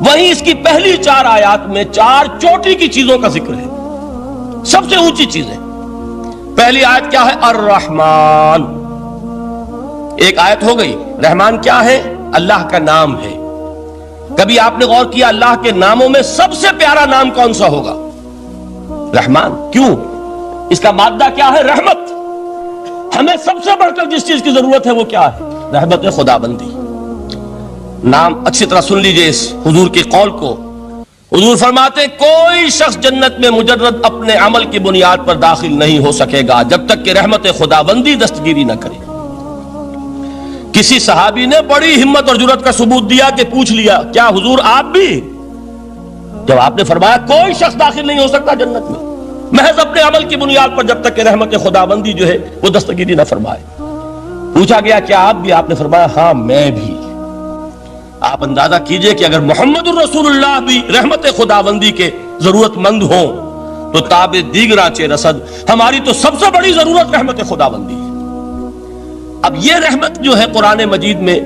وہیں اس کی پہلی 4 آیات میں 4 چوٹی کی چیزوں کا ذکر ہے، سب سے اونچی چیزیں۔ پہلی آیت کیا ہے؟ الرحمن، ایک آیت ہو گئی۔ رحمان کیا ہے؟ اللہ کا نام ہے۔ کبھی آپ نے غور کیا اللہ کے ناموں میں سب سے پیارا نام کون سا ہوگا؟ رحمان۔ کیوں؟ اس کا مادہ کیا ہے؟ رحمت۔ ہمیں سب سے بڑھ کر جس چیز کی ضرورت ہے وہ کیا ہے؟ رحمت خدا بندی۔ نام اچھی طرح سن لیجئے اس حضور کے قول کو۔ حضور فرماتے کوئی شخص جنت میں مجرد اپنے عمل کی بنیاد پر داخل نہیں ہو سکے گا جب تک کہ رحمت خدا بندی دستگیری نہ کرے۔ کسی صحابی نے بڑی ہمت اور جرات کا ثبوت دیا کہ پوچھ لیا کیا حضور آپ بھی؟ جب آپ نے فرمایا کوئی شخص داخل نہیں ہو سکتا جنت میں محض اپنے عمل کی بنیاد پر جب تک کہ رحمت خدا بندی جو ہے وہ دستگیری نہ فرمائے۔ پوچھا گیا کیا آپ بھی؟ آپ نے فرمایا ہاں میں بھی۔ آپ اندازہ کیجئے کہ اگر محمد الرسول اللہ بھی رحمت خدا بندی کے ضرورت مند ہوں تو تاب دیگراں چہ رسد، ہماری تو سب سے بڑی ضرورت رحمت خدا بندی ہے۔ اب یہ رحمت جو ہے قرآن مجید میں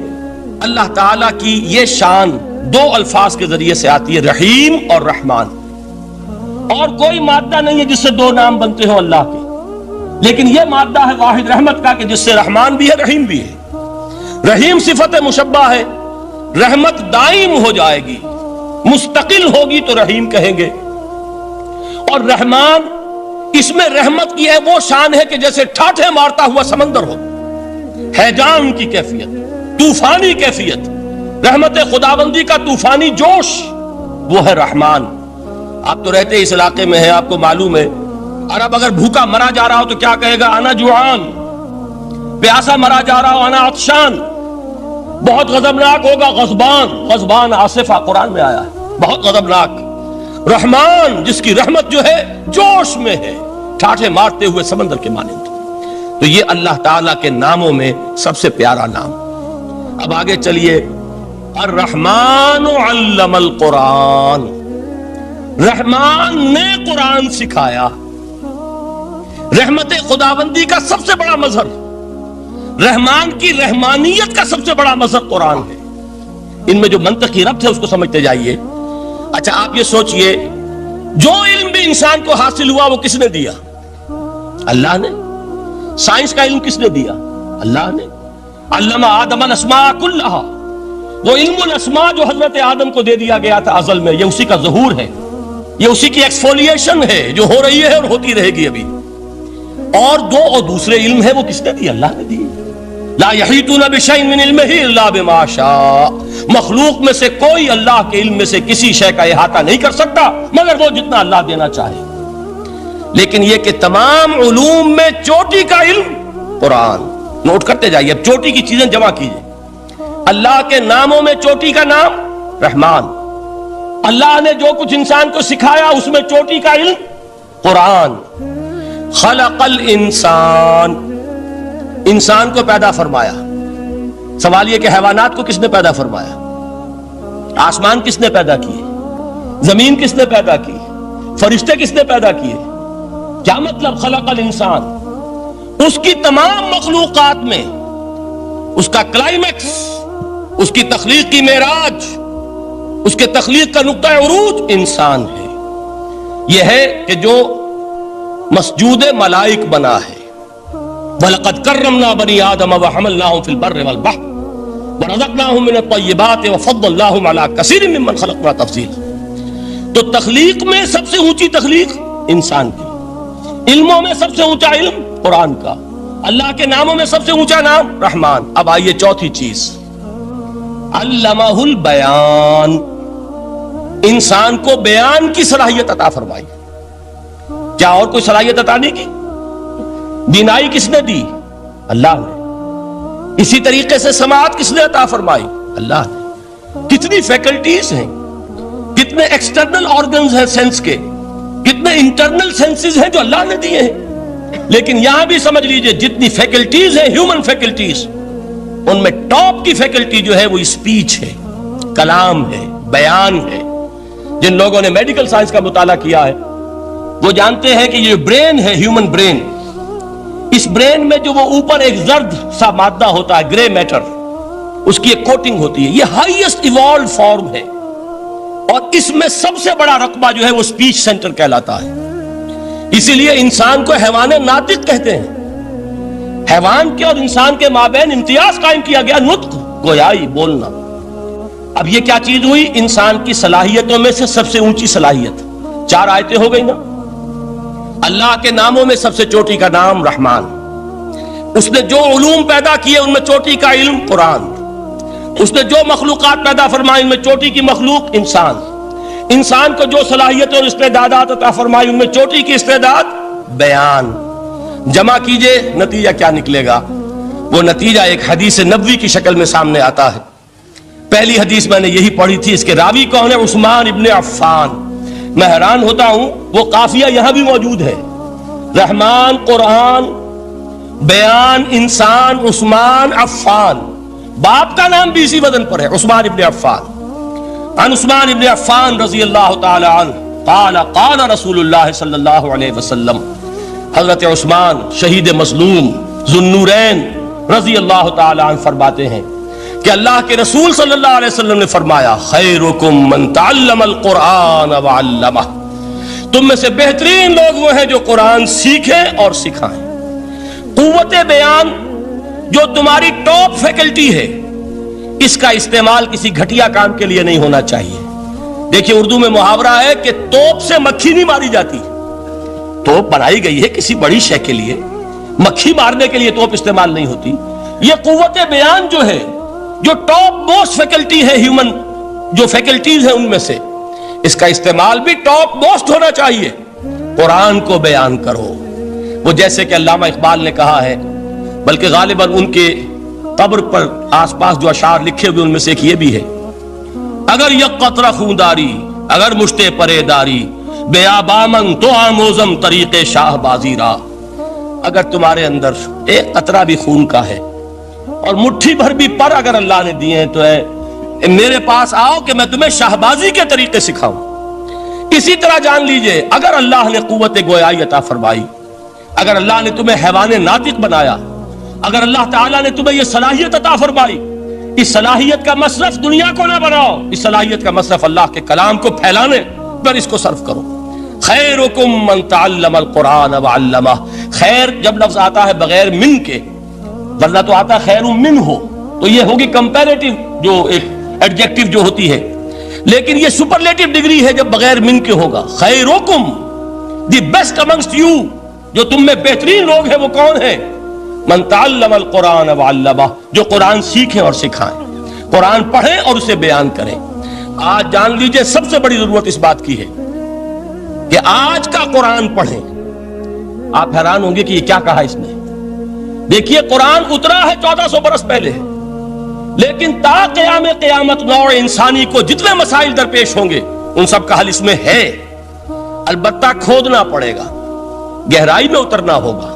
اللہ تعالیٰ کی یہ شان 2 الفاظ کے ذریعے سے آتی ہے، رحیم اور رحمان۔ اور کوئی مادہ نہیں ہے جس سے 2 نام بنتے ہوں اللہ کے، لیکن یہ مادہ ہے واحد رحمت کا کہ جس سے رحمان بھی ہے رحیم بھی ہے۔ رحیم صفت مشبہ ہے، رحمت دائم ہو جائے گی، مستقل ہوگی تو رحیم کہیں گے۔ اور رحمان، اس میں رحمت کی ہے وہ شان ہے کہ جیسے ٹھاٹھے مارتا ہوا سمندر ہو، ہیجان کی کیفیت، طوفانی کیفیت، رحمت خداوندی کا طوفانی جوش، وہ ہے رحمان۔ آپ تو رہتے اس علاقے میں ہیں، آپ کو معلوم ہے عرب اگر بھوکا مرا جا رہا ہو تو کیا کہے گا؟ انا جوعان۔ پیاسا مرا جا رہا ہو انا عطشان۔ بہت غضبناک ہوگا غضبان، غضبان آصفہ قرآن میں آیا ہے، بہت غضبناک۔ رحمان جس کی رحمت جو ہے جوش میں ہے، ٹھاٹھے مارتے ہوئے سمندر کے مانند۔ تو یہ اللہ تعالیٰ کے ناموں میں سب سے پیارا نام۔ اب آگے چلیے، الرحمن علم القرآن، رحمان نے قرآن سکھایا۔ رحمت خداوندی کا سب سے بڑا مظہر، رحمان کی رحمانیت کا سب سے بڑا مظہر قرآن ہے۔ ان میں جو منطقی ربط ہے اس کو سمجھتے جائیے۔ اچھا آپ یہ سوچئے، جو علم بھی انسان کو حاصل ہوا وہ کس نے دیا؟ اللہ نے۔ سائنس کا علم کس نے دیا؟ اللہ نے۔ علم آدم الاسماء کلھا، وہ علم الاسماء جو حضرت آدم کو دے دیا گیا تھا ازل میں، یہ اسی کا ظہور ہے، یہ اسی کی ایکسفولیشن ہے جو ہو رہی ہے اور ہوتی رہے گی ابھی۔ اور دوسرے علم ہے وہ کس نے دی؟ اللہ نے دی۔ لا یحیطون بشیء من علمہ الا بما شاء، مخلوق میں سے کوئی اللہ کے علم میں سے کسی شے کا احاطہ نہیں کر سکتا مگر وہ جتنا اللہ دینا چاہے۔ لیکن یہ کہ تمام علوم میں چوٹی کا علم قرآن۔ نوٹ کرتے جائیے، اب چوٹی کی چیزیں جمع کیجئے۔ اللہ کے ناموں میں چوٹی کا نام رحمان، اللہ نے جو کچھ انسان کو سکھایا اس میں چوٹی کا علم قرآن۔ خلق الانسان، انسان کو پیدا فرمایا۔ سوال یہ کہ حیوانات کو کس نے پیدا فرمایا؟ آسمان کس نے پیدا کیے؟ زمین کس نے پیدا کی؟ فرشتے کس نے پیدا کیے؟ کیا مطلب خلق الانسان؟ اس کی تمام مخلوقات میں اس کا کلائمیکس، اس کی تخلیق کی معراج، اس کے تخلیق کا نقطہ عروج انسان ہے۔ یہ ہے کہ جو مسجود ملائک بنا ہے۔ وَلَقَدْ كَرَّمْنَا بَنِي آدَمَ وَحَمَلْنَاهُمْ فِي الْبَرِّ وَالْبَحْرِ وَرَزَقْنَاهُمْ مِنَ الطَّيِّبَاتِ وَفَضَّلْنَاهُمْ عَلَى كَثِيرٍ مِّمَّنْ خَلَقْنَا تَفْضِيلًا۔ تو تخلیق میں سب سے اونچی تخلیق انسان کی، علموں میں سب سے اونچا علم قرآن کا، اللہ کے ناموں میں سب سے اونچا نام رحمان. اب آئیے چوتھی چیز، علمہ البیان، انسان کو بیان کی صلاحیت عطا فرمائی. کیا اور کوئی صلاحیت عطا نہیں کی؟ بینائی کس نے دی؟ اللہ نے. اسی طریقے سے سماعت کس نے عطا فرمائی؟ اللہ نے. کتنی فیکلٹیز ہیں، کتنے ایکسٹرنل آرگنز ہیں سینس کے، کتنے انٹرنل سینسز ہیں جو اللہ نے دیے ہیں. لیکن یہاں بھی سمجھ لیجئے جتنی فیکلٹیز ہیں ہیومن فیکلٹیز، ان میں ٹاپ کی فیکلٹی جو ہے وہ اسپیچ ہے، کلام ہے، بیان ہے. جن لوگوں نے میڈیکل سائنس کا مطالعہ کیا ہے وہ جانتے ہیں کہ یہ برین ہے، ہیومن برین، اس برین میں جو وہ اوپر ایک زرد سا مادہ ہوتا ہے، گرے میٹر، اس کی ایک کوٹنگ ہوتی ہے. یہ ہائیسٹ ایوالوڈ فارم ہے، اور اس میں سب سے بڑا رقبہ جو ہے وہ اسپیچ سینٹر کہلاتا ہے. اسی لیے انسان کو حیوان ناطق کہتے ہیں. حیوان کے اور انسان کے مابین امتیاز قائم کیا گیا، نطق، گویائی، بولنا. اب یہ کیا چیز ہوئی؟ انسان کی صلاحیتوں میں سے سب سے اونچی صلاحیت. 4 آیتیں ہو گئی نا. اللہ کے ناموں میں سب سے چوٹی کا نام رحمان. اس نے جو علوم پیدا کیے ان میں چوٹی کا علم قرآن. اس نے جو مخلوقات پیدا فرمائی ان میں چوٹی کی مخلوق انسان. انسان کو جو صلاحیت اور استعدادات عطا فرمائی ان میں چوٹی کی استعداد بیان. جمع کیجئے نتیجہ کیا نکلے گا؟ وہ نتیجہ ایک حدیث نبوی کی شکل میں سامنے آتا ہے. پہلی حدیث میں نے یہی پڑھی تھی، اس کے راوی کون ہے؟ عثمان ابن عفان. میں حیران ہوتا ہوں وہ قافیہ یہاں بھی موجود ہے، رحمان، قرآن، بیان، انسان، عثمان، عفان. باپ کا نام بھی اسی وزن پر ہے، عثمان ابن عفان. عن عثمان ابن عفان رضی اللہ تعالی عنہ قال قال رسول اللہ صلی اللہ علیہ وسلم. حضرت عثمان شہید مظلوم ذو النورین رضی اللہ تعالی عنہ فرماتے ہیں کہ اللہ کے رسول صلی اللہ علیہ وسلم نے فرمایا، خیرکم من تعلم القرآن وعلمہ. تم میں سے بہترین لوگ وہ ہیں جو قرآن سیکھیں اور سکھائیں. قوت بیان جو تمہاری ٹاپ فیکلٹی ہے، اس کا استعمال کسی گھٹیا کام کے لیے نہیں ہونا چاہیے. دیکھیے اردو میں محاورہ ہے کہ توپ سے مکھی نہیں ماری جاتی. توپ بنائی گئی ہے کسی بڑی شے کے لیے، مکھی مارنے کے لیے توپ استعمال نہیں ہوتی. یہ قوت بیان جو ہے، جو ٹاپ موسٹ فیکلٹی ہے ہیومن، جو فیکلٹیز ہیں ان میں سے، اس کا استعمال بھی ٹاپ موسٹ ہونا چاہیے. قرآن کو بیان کرو. وہ جیسے کہ علامہ اقبال نے کہا ہے، بلکہ غالباً ان کے قبر پر آس پاس جو اشعار لکھے ہوئے ان میں سے ایک یہ بھی ہے، اگر یک قطرہ خونداری، اگر مشتے پرے داری، بیابامن تو آموزم طریق شاہ بازی را. اگر تمہارے اندر ایک قطرہ بھی خون کا ہے اور مٹھی بھر بھی پر اگر اللہ نے دیے ہیں تو ہے میرے پاس آؤ کہ میں تمہیں شاہبازی کے طریقے سکھاؤں. اسی طرح جان لیجئے اگر اللہ نے قوت گویائی عطا فرمائی، اگر اللہ نے تمہیں حیوان ناطق بنایا، اگر اللہ تعالیٰ نے تمہیں یہ صلاحیت عطا فرمائی، اس صلاحیت کا مصرف دنیا کو نہ بناؤ، اس صلاحیت کا مصرف اللہ کے کلام کو پھیلانے پر اس کو صرف کرو. خیرکم من تعلم القرآن وعلمہ. خیر جب لفظ آتا ہے بغیر من کے، ورنہ تو آتا خیر من ہو تو یہ ہوگی کمپیریٹیو جو ایک ایڈجیکٹیو جو ہوتی ہے، لیکن یہ سپرلیٹیو ڈگری ہے جب بغیر من کے ہوگا. خیرکم، دی بیسٹ امنگسٹ یو، جو تم میں بہترین لوگ ہیں وہ کون ہیں؟ من تعلم القرآن وعلمہ، جو قرآن سیکھیں اور سکھائیں، قرآن پڑھیں اور اسے بیان کریں. آج جان لیجئے سب سے بڑی ضرورت اس بات کی ہے کہ آج کا قرآن پڑھیں. آپ حیران ہوں گے کہ یہ کیا کہا اس نے. دیکھیے قرآن اترا ہے 1400 برس پہلے، لیکن تا قیام قیامت نوع انسانی کو جتنے مسائل درپیش ہوں گے ان سب کا حل اس میں ہے. البتہ کھودنا پڑے گا، گہرائی میں اترنا ہوگا.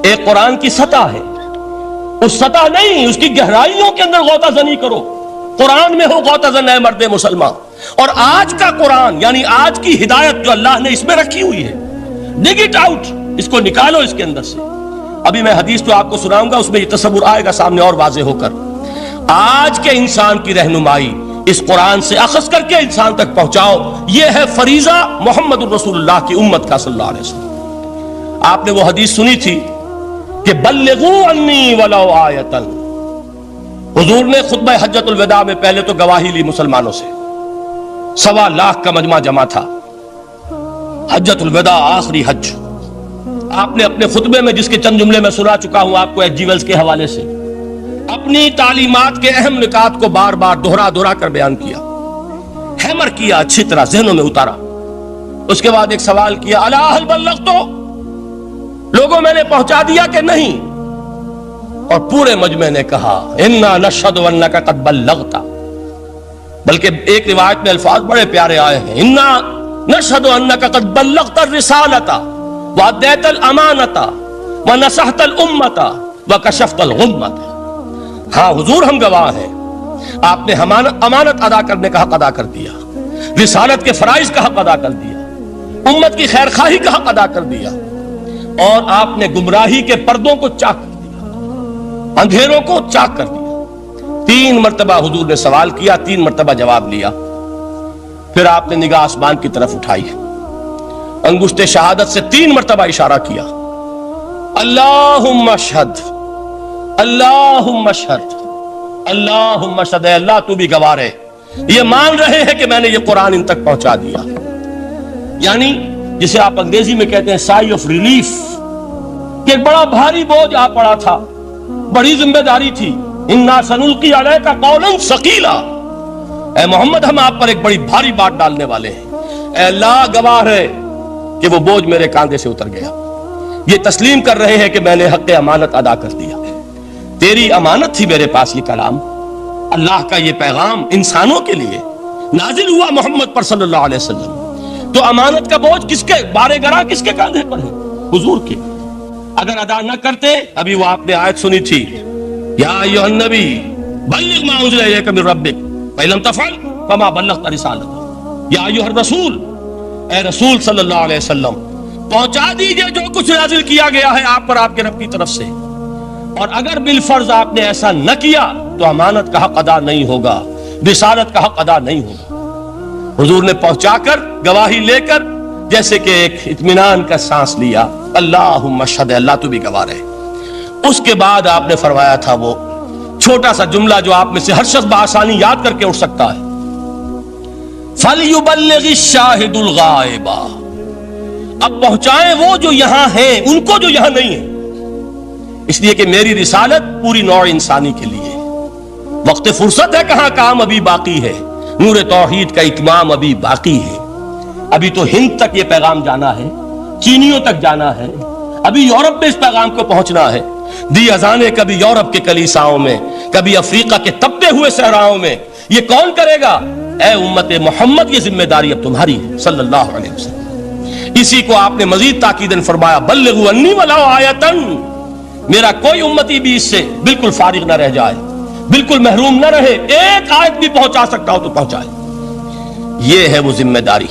ایک قرآن کی سطح ہے، اس سطح نہیں، اس کی گہرائیوں کے اندر غوطہ زنی کرو. قرآن میں ہو غوطہ زن اے مرد مسلمان. اور آج کا قرآن یعنی آج کی ہدایت جو اللہ نے اس میں رکھی ہوئی ہے، ڈگ اٹ آؤٹ، اس کو نکالو اس کے اندر سے. ابھی میں حدیث تو آپ کو سناؤں گا، اس میں یہ تصور آئے گا سامنے اور واضح ہو کر. آج کے انسان کی رہنمائی اس قرآن سے اخذ کر کے انسان تک پہنچاؤ. یہ ہے فریضہ محمد الرسول اللہ کی امت کا صلی اللہ علیہ وسلم. آپ نے وہ حدیث سنی تھی کہ بلغوا انی ولو آیۃ. حضور نے خطبہ حجۃ الوداع میں پہلے تو گواہی لی مسلمانوں سے، 1.25 لاکھ کا مجمع جمع تھا. حجۃ الوداع آخری حج، آپ نے اپنے خطبے میں جس کے چند جملے میں سنا چکا ہوں آپ کو ایچ جی ویلز کے حوالے سے، اپنی تعلیمات کے اہم نکات کو بار بار دہرا کر بیان کیا، ہیمر کیا، اچھی طرح ذہنوں میں اتارا۔ اس کے بعد ایک سوال کیا، الا هل بلغت، لوگوں میں نے پہنچا دیا کہ نہیں؟ اور پورے مجمع نے کہا انا نشهد انک قد بلغت، بلکہ ایک روایت میں الفاظ بڑے پیارے آئے ہیں، انا نشهد انک قد بلغت الرسالۃ وادیت الامانۃ ونصحت الامۃ وکشفت الغمۃ۔ ہاں حضور ہم گواہ ہیں، آپ نے امانت ادا کرنے کا حق ادا کر دیا، رسالت کے فرائض کا حق ادا کر دیا، امت کی خیر خواہی کا حق ادا کر دیا، اور آپ نے گمراہی کے پردوں کو چاک کر دیا، اندھیروں کو چاک کر دیا۔ 3 مرتبہ حضور نے سوال کیا، 3 مرتبہ جواب لیا۔ پھر آپ نے نگاہ آسمان کی طرف اٹھائی، انگشت شہادت سے 3 مرتبہ اشارہ کیا، اللہم اشہد، اللہم اشہد، اللہم اشہد، اے اللہ تو بھی گواہ ہے، یہ مان رہے ہیں کہ میں نے یہ قرآن ان تک پہنچا دیا۔ یعنی جسے آپ انگریزی میں کہتے ہیں سائی آف ریلیف، کہ ایک بڑا بھاری بوجھ آ پڑا تھا، بڑی ذمہ داری تھی، انا سنلقی علیک قولا ثقیلا، اے محمد ہم آپ پر ایک بڑی بھاری بات ڈالنے والے ہیں۔ اے اللہ گواہ ہے کہ وہ بوجھ میرے کاندھے سے اتر گیا، یہ تسلیم کر رہے ہیں کہ میں نے حق امانت ادا کر دیا، تیری امانت تھی میرے پاس یہ کلام، اللہ کا یہ پیغام انسانوں کے لیے نازل ہوا محمد پر صلی اللہ علیہ وسلم، تو امانت کا بوجھ کس کے بارے گراں، کس کے کاندھے پر ہے؟ حضور کے۔ اگر ادا نہ کرتے، ابھی وہ آپ نے آیت سنی تھی، یا ایھا النبی بلغ ما انزل الیک من ربک فإن لم تفعل فما بلغت رسالتہ، یا ایھا الرسول، اے رسول صلی اللہ علیہ وسلم پہنچا دیجئے جو کچھ نازل کیا گیا ہے آپ پر آپ کے رب کی طرف سے، اور اگر بالفرض آپ نے ایسا نہ کیا تو امانت کا حق ادا نہیں ہوگا، رسالت کا حق ادا نہیں ہوگا۔ حضور نے پہنچا کر گواہی لے کر جیسے کہ ایک اطمینان کا سانس لیا، اللہم اشہد، اللہ تو بھی گواہ رہے۔ اس کے بعد آپ نے فرمایا تھا وہ چھوٹا سا جملہ جو آپ میں سے ہر شخص بآسانی یاد کر کے اٹھ سکتا ہے، فَلْيُبَلِّغِ الشَّاهِدُ الْغَائِبَ، اب پہنچائیں وہ جو یہاں ہیں ان کو جو یہاں نہیں ہیں، اس لیے کہ میری رسالت پوری نوع انسانی کے لیے، وقت فرصت ہے کہاں، کام ابھی باقی ہے، نور توحید کا اتمام ابھی باقی ہے، ابھی تو ہند تک یہ پیغام جانا ہے، چینیوں تک جانا ہے، ابھی یورپ میں اس پیغام کو پہنچنا ہے، دی اذانیں کبھی یورپ کے کلیساؤں میں، کبھی افریقہ کے تپتے ہوئے صحراؤں میں، یہ کون کرے گا؟ اے امت محمد یہ ذمہ داری اب تمہاری ہے صلی اللہ علیہ وسلم۔ اسی کو آپ نے مزید تاکیداً فرمایا، بلغوا انی ولو آیۃ، میرا کوئی امتی بھی اس سے بالکل فارغ نہ رہ جائے، بالکل محروم نہ رہے، ایک آیت بھی پہنچا سکتا ہو تو پہنچائے۔ یہ ہے وہ ذمہ داری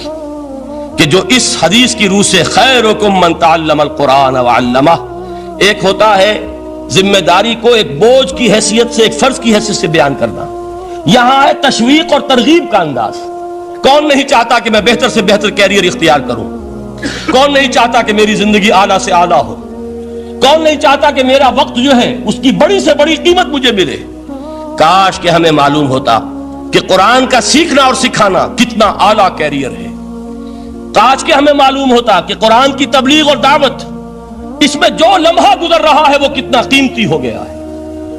کہ جو اس حدیث کی روح سے خیرکم من تعلم القرآن وعلمہ، ایک ہوتا ہے ذمہ داری کو ایک بوجھ کی حیثیت سے، ایک فرض کی حیثیت سے بیان کرنا، یہاں ہے تشویق اور ترغیب کا انداز۔ کون نہیں چاہتا کہ میں بہتر سے بہتر کیریئر اختیار کروں؟ کون نہیں چاہتا کہ میری زندگی اعلیٰ سے اعلیٰ ہو؟ کون نہیں چاہتا کہ میرا وقت جو ہے اس کی بڑی سے بڑی قیمت مجھے ملے؟ کاش کہ ہمیں معلوم ہوتا کہ قرآن کا سیکھنا اور سکھانا کتنا اعلیٰ کیریئر ہے، کاش کہ ہمیں معلوم ہوتا کہ قرآن کی تبلیغ اور دعوت، اس میں جو لمحہ گزر رہا ہے وہ کتنا قیمتی ہو گیا ہے،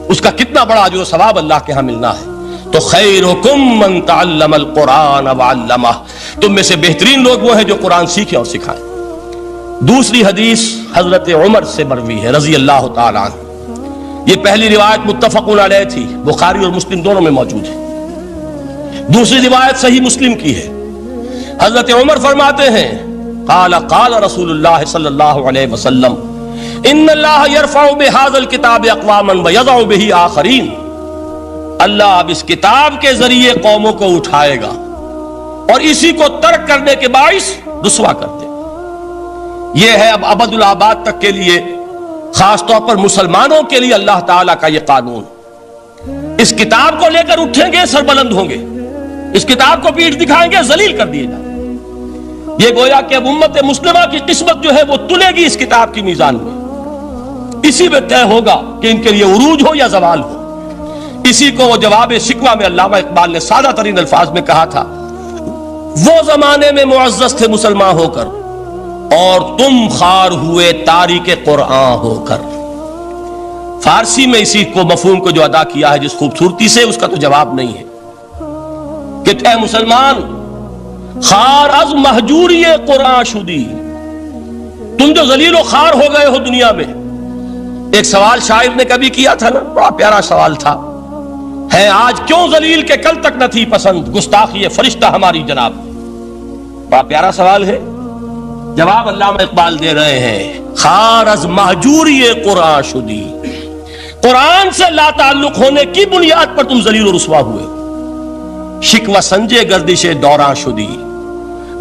اس کا کتنا بڑا اجر و ثواب اللہ کے ہاں ملنا ہے۔ تو خیرکم من تعلم القرآن وعلمہ، تم میں سے بہترین لوگ وہ ہیں جو قرآن سیکھیں اور سکھائیں۔ دوسری حدیث حضرت عمر سے مروی ہے رضی اللہ تعالیٰ عنہ، یہ پہلی روایت متفق علیہ تھی، بخاری اور مسلم دونوں میں موجود ہے، دوسری روایت صحیح مسلم کی ہے۔ حضرت عمر فرماتے ہیں، قال قال رسول اللہ صلی اللہ علیہ وسلم، ان اللہ یرفع بہذا الکتاب اقواما ویضع بہ آخرین، اللہ اب اس کتاب کے ذریعے قوموں کو اٹھائے گا اور اسی کو ترک کرنے کے باعث رسوا کر دے۔ یہ ہے اب ابد الآباد تک کے لیے، خاص طور پر مسلمانوں کے لیے اللہ تعالیٰ کا یہ قانون، اس کتاب کو لے کر اٹھیں گے سربلند ہوں گے، اس کتاب کو پیٹھ دکھائیں گے ذلیل کر دیے جائیں۔ یہ گویا کہ اب امت مسلمہ کی قسمت جو ہے وہ تلے گی اس کتاب کی میزان میں، اسی میں طے ہوگا کہ ان کے لیے عروج ہو یا زوال ہو۔ اسی کو وہ جواب شکوہ میں علامہ اقبال نے سادہ ترین الفاظ میں کہا تھا، وہ زمانے میں معزز تھے مسلمان ہو کر، اور تم خار ہوئے تاریک قرآن ہو کر. فارسی میں اسی کو مفہوم کو جو ادا کیا ہے جس خوبصورتی سے، اس کا تو جواب نہیں ہے کہ اے مسلمان خار از مہجوری قرآن شدی، تم جو ذلیل و خار ہو گئے ہو دنیا میں. ایک سوال شاعر نے کبھی کیا تھا نا، بڑا پیارا سوال تھا، ہے آج کیوں ذلیل کہ کل تک نہ تھی پسند، گستاخی فرشتہ ہماری جناب. بڑا پیارا سوال ہے، جواب علامہ اقبال دے رہے ہیں، خار از مہجوری قرآن شدی، قرآن سے لا تعلق ہونے کی بنیاد پر تم ذلیل و رسوا ہوئے. شکوہ سنجے گردش دوراں شدی،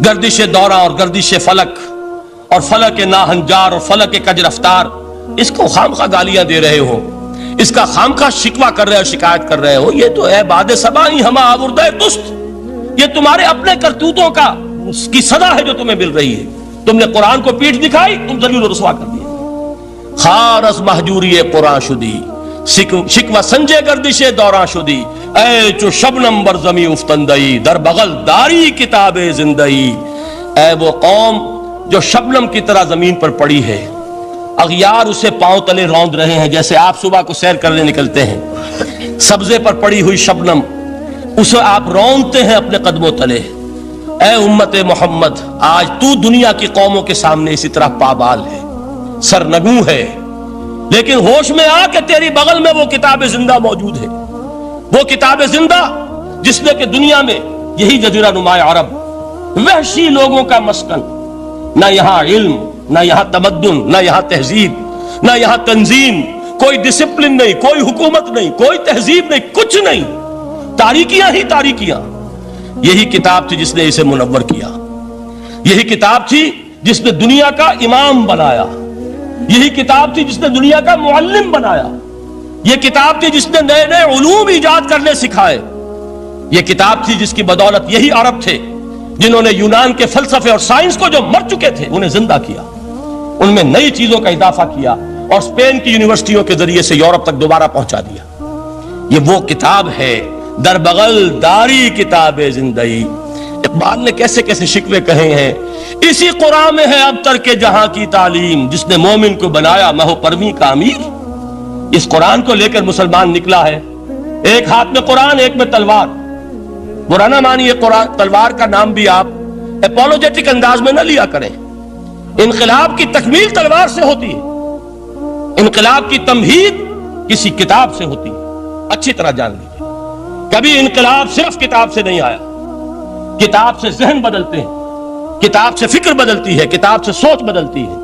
گردش دوراں اور گردش فلک اور فلک ناہنجار اور فلک کج رفتار، اس کو خامخواہ گالیاں دے رہے ہو، اس کا خامخواہ شکوہ کر رہے ہو، شکایت کر رہے ہو. یہ تو اے باد صبائی ہما آوردہ تست، یہ تمہارے اپنے کرتوتوں کا اس کی سزا ہے جو تمہیں مل رہی ہے. تم نے قرآن کو پیٹھ دکھائی، تم ذلیل و رسوا کر دیا. خار از مہجوری قرآن شدی، شکوہ سنجے گردش دوراں شدی، اے چو شبنم بر زمی افتندئی، در بغل داری کتاب زندئی. اے وہ قوم جو شبنم کی طرح زمین پر پڑی ہے، اغیار اسے پاؤں تلے روند رہے ہیں، جیسے آپ صبح کو سیر کرنے نکلتے ہیں، سبزے پر پڑی ہوئی شبنم اسے آپ روندتے ہیں اپنے قدموں تلے. اے امت محمد، آج تو دنیا کی قوموں کے سامنے اسی طرح پابال ہے، سرنگوں ہے، لیکن ہوش میں آ کہ تیری بغل میں وہ کتاب زندہ موجود ہے. وہ کتاب زندہ جس نے کہ دنیا میں یہی جزیرہ نماء عرب، وحشی لوگوں کا مسکن، نہ یہاں علم، نہ یہاں تمدن، نہ یہاں تہذیب، نہ یہاں تنظیم، کوئی ڈسپلن نہیں، کوئی حکومت نہیں، کوئی تہذیب نہیں، کچھ نہیں، تاریکیاں ہی تاریکیاں. یہی کتاب تھی جس نے اسے منور کیا، یہی کتاب تھی جس نے دنیا کا امام بنایا، یہی کتاب تھی جس نے دنیا کا معلم بنایا، یہ کتاب تھی جس نے نئے نئے علوم ایجاد کرنے سکھائے. یہ کتاب تھی جس کی بدولت یہی عرب تھے جنہوں نے یونان کے فلسفے اور سائنس کو جو مر چکے تھے انہیں زندہ کیا، ان میں نئی چیزوں کا اضافہ کیا اور اسپین کی یونیورسٹیوں کے ذریعے سے یورپ تک دوبارہ پہنچا دیا. یہ وہ کتاب ہے، در بغل داری کتاب زندئی. اقبال نے کیسے کیسے شکوے کہے ہیں. اسی قرآن میں ہے اب ترک جہاں کی تعلیم، جس نے مومن کو بنایا مہو پرمی کا امیر. اس قرآن کو لے کر مسلمان نکلا ہے، ایک ہاتھ میں قرآن، ایک میں تلوار. برا نہ مانیے، قرآن تلوار کا نام بھی آپ اپولوجیٹک انداز میں نہ لیا کریں. انقلاب کی تکمیل تلوار سے ہوتی ہے، انقلاب کی تمہید کسی کتاب سے ہوتی ہے. اچھی طرح جان لیجیے، کبھی انقلاب صرف کتاب سے نہیں آیا. کتاب سے ذہن بدلتے ہیں، کتاب سے فکر بدلتی ہے، کتاب سے سوچ بدلتی ہے،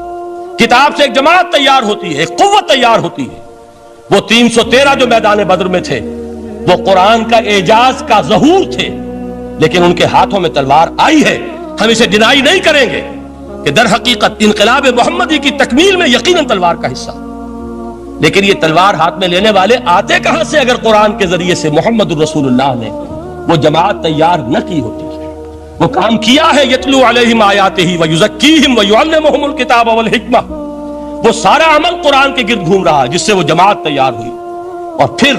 کتاب سے ایک جماعت تیار ہوتی ہے، ایک قوت تیار ہوتی ہے. وہ 313 جو میدان بدر میں تھے وہ قرآن کا اعجاز کا ظہور تھے، لیکن ان کے ہاتھوں میں تلوار آئی ہے. ہم اسے ڈینائی نہیں کریں گے کہ در حقیقت انقلاب محمدی کی تکمیل میں یقیناً تلوار کا حصہ. لیکن یہ تلوار ہاتھ میں لینے والے آتے کہاں سے اگر قرآن کے ذریعے سے محمد الرسول اللہ نے وہ جماعت تیار نہ کی ہوتی؟ وہ کام کیا ہے، یتلو علیہم آیاتہ ویزکیہم ویعلمہم الکتاب والحکمہ. وہ سارا عمل قرآن کے گرد گھوم رہا جس سے وہ جماعت تیار ہوئی. اور پھر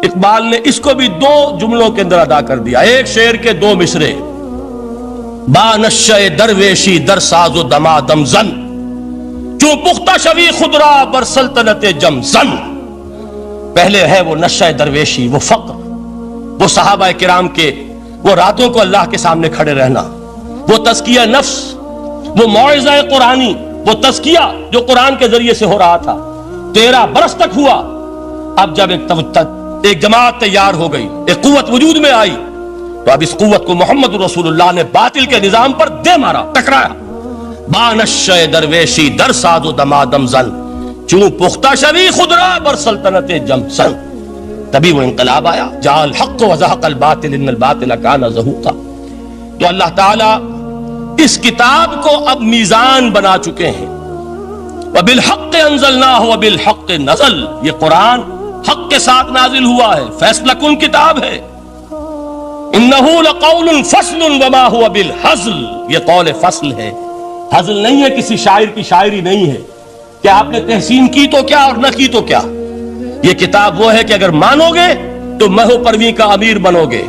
اقبال نے اس کو بھی 2 جملوں کے اندر ادا کر دیا، ایک شعر کے 2 مصرے. با نشہ درویشی در ساز و دمادم زن، چوں پختہ شوی خدرا بر سلطنت جم زن. پہلے ہے وہ نشہ درویشی، وہ فقر، وہ صحابہ کرام کے وہ راتوں کو اللہ کے سامنے کھڑے رہنا، وہ تزکیہ نفس، وہ موعظہ قرآنی، وہ تزکیہ جو قرآن کے ذریعے سے ہو رہا تھا. 13 برس تک ہوا. اب جب ایک جماعت تیار ہو گئی، ایک قوت وجود میں آئی، تو اب اس قوت کو محمد رسول اللہ نے باطل کے نظام پر دے مارا، ٹکرایا. بانشہ درویشی در ساز و دمادم زن، چوں پختہ شوی خدرا بر سلطنت جم سن. تبھی وہ انقلاب آیا، جاء الحق وزہق الباطل ان الباطل کان زہوقا. تو اللہ تعالیٰ اس کتاب کو اب میزان بنا چکے ہیں. وبالحق انزلناہ وبالحق نزل، یہ قرآن حق کے ساتھ نازل ہوا ہے، فیصلہ کن کتاب ہے. انہ لقول فصل وما هو بالحزل، یہ قول فصل ہے، حزل نہیں ہے، کسی شاعر کی شاعری نہیں ہے کہ آپ نے تحسین کی تو کیا اور نہ کی تو کیا. یہ کتاب وہ ہے کہ اگر مانو گے تو مہو پرویں کا امیر بنو گے،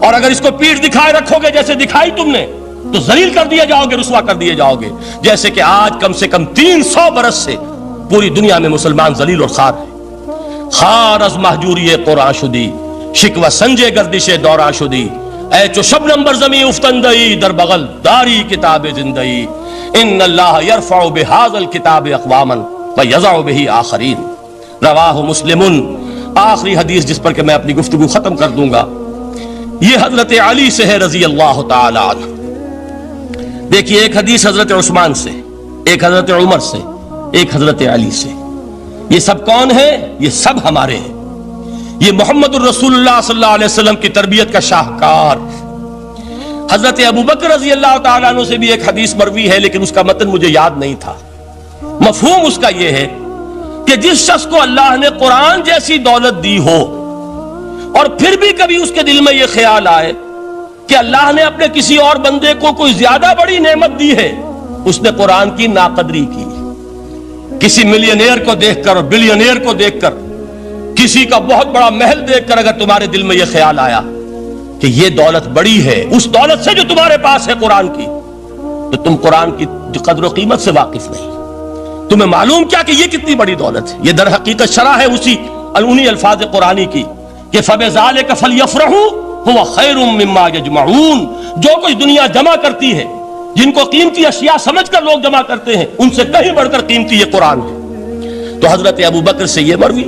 اور اگر اس کو پیٹھ دکھائے رکھو گے جیسے دکھائی تم نے تو ذلیل کر دیے جاؤ گے، رسوا کر دیے جاؤ گے، جیسے کہ آج کم سے کم 300 برس سے پوری دنیا میں مسلمان ذلیل اور خوار ہیں۔ خار از محجوری قرآن شدی، شکوہ سنجے گردش دوران شدی، اے چو شبنم بر زمین افتندئی، در بغل داری کتاب زندئی، ان اللہ یرفع بہذا الکتاب اقواما ویضع بہ آخرین۔ رواہ مسلم۔ آخری حدیث جس پر کہ میں اپنی گفتگو ختم کر دوں گا، یہ حضرت علی سے ہے رضی اللہ تعالی عنہ۔ دیکھیے، ایک حدیث حضرت عثمان سے، ایک حضرت عمر سے، ایک حضرت علی سے۔ یہ سب کون ہیں؟ یہ سب ہمارے ہیں۔ یہ محمد الرسول اللہ صلی اللہ علیہ وسلم کی تربیت کا شاہکار۔ حضرت ابو بکر رضی اللہ تعالیٰ عنہ سے بھی ایک حدیث مروی ہے، لیکن اس کا متن مجھے یاد نہیں تھا۔ مفہوم اس کا یہ ہے کہ جس شخص کو اللہ نے قرآن جیسی دولت دی ہو اور پھر بھی کبھی اس کے دل میں یہ خیال آئے کہ اللہ نے اپنے کسی اور بندے کو کوئی زیادہ بڑی نعمت دی ہے، اس نے قرآن کی ناقدری کی۔ کسی ملینئر کو دیکھ کر اور بلینئر کو دیکھ کر، کسی کا بہت بڑا محل دیکھ کر اگر تمہارے دل میں یہ خیال آیا کہ یہ دولت بڑی ہے اس دولت سے جو تمہارے پاس ہے قرآن کی، تو تم قرآن کی قدر و قیمت سے واقف نہیں۔ تمہیں معلوم کیا کہ یہ کتنی بڑی دولت ہے؟ یہ در حقیقت شرح ہے انہی الفاظ قرآنی کی کہ فَبِذَلِكَ فَلْيَفْرَحُوا هُوَ خَيْرٌ مِّمَّا يَجْمَعُونَ۔ جو کچھ دنیا جمع کرتی ہے، جن کو قیمتی اشیاء سمجھ کر لوگ جمع کرتے ہیں، ان سے کہیں بڑھ کر قیمتی یہ قرآن ہے۔ تو حضرت ابو بکر سے یہ مروی،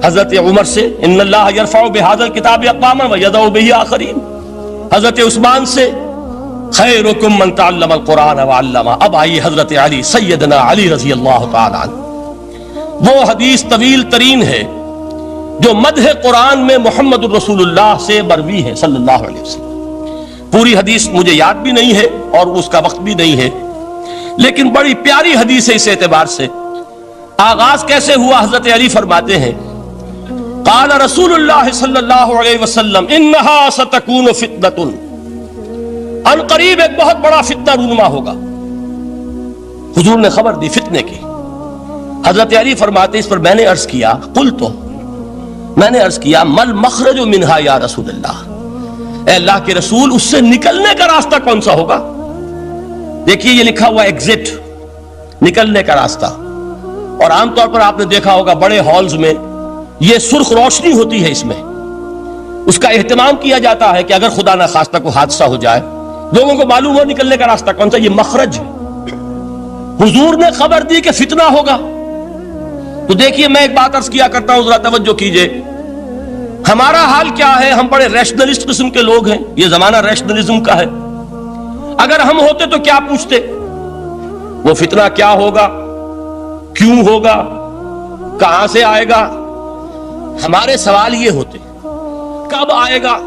حضرت عمر سے ان اللہ یرفع بہذا الکتاب اقواما ویضع بہ آخرین، حضرت عثمان سے خیرکم من تعلم القرآن وعلمہ۔ اب آئیے حضرت علی، سیدنا علی رضی اللہ تعالی عنہ۔ وہ حدیث طویل ترین ہے جو مدح قرآن میں محمد الرسول اللہ سے مروی ہے صلی اللہ علیہ وسلم۔ پوری حدیث مجھے یاد بھی نہیں ہے اور اس کا وقت بھی نہیں ہے، لیکن بڑی پیاری حدیث ہے اس اعتبار سے۔ آغاز کیسے ہوا؟ حضرت علی فرماتے ہیں قال رسول اللہ صلی اللہ علیہ وسلم انہا ستکون فتنۃ، ان قریب ایک بہت بڑا فتنہ رونما ہوگا۔ حضور نے خبر دی فتنے کی۔ حضرت علی فرماتے اس پر میں نے عرض کیا، قلت، میں نے عرض کیا مل مخرج منہا یا رسول اللہ، اے اللہ کے رسول اس سے نکلنے کا راستہ کون سا ہوگا؟ دیکھیے یہ لکھا ہوا ایگزٹ، نکلنے کا راستہ، اور عام طور پر آپ نے دیکھا ہوگا بڑے ہالز میں یہ سرخ روشنی ہوتی ہے، اس میں اس کا اہتمام کیا جاتا ہے کہ اگر خدا نہ خواستہ کو حادثہ ہو جائے لوگوں کو معلوم ہو نکلنے کا راستہ کون سا، یہ مخرج ہے۔ حضور نے خبر دی کہ فتنہ ہوگا۔ تو دیکھیے میں ایک بات عرض کیا کرتا ہوں، ذرا توجہ کیجئے، ہمارا حال کیا ہے؟ ہم بڑے ریشنلسٹ قسم کے لوگ ہیں، یہ زمانہ ریشنلزم کا ہے۔ اگر ہم ہوتے تو کیا پوچھتے؟ وہ فتنہ کیا ہوگا، کیوں ہوگا، کہاں سے آئے گا؟ ہمارے سوال یہ ہوتے، کب آئے گا،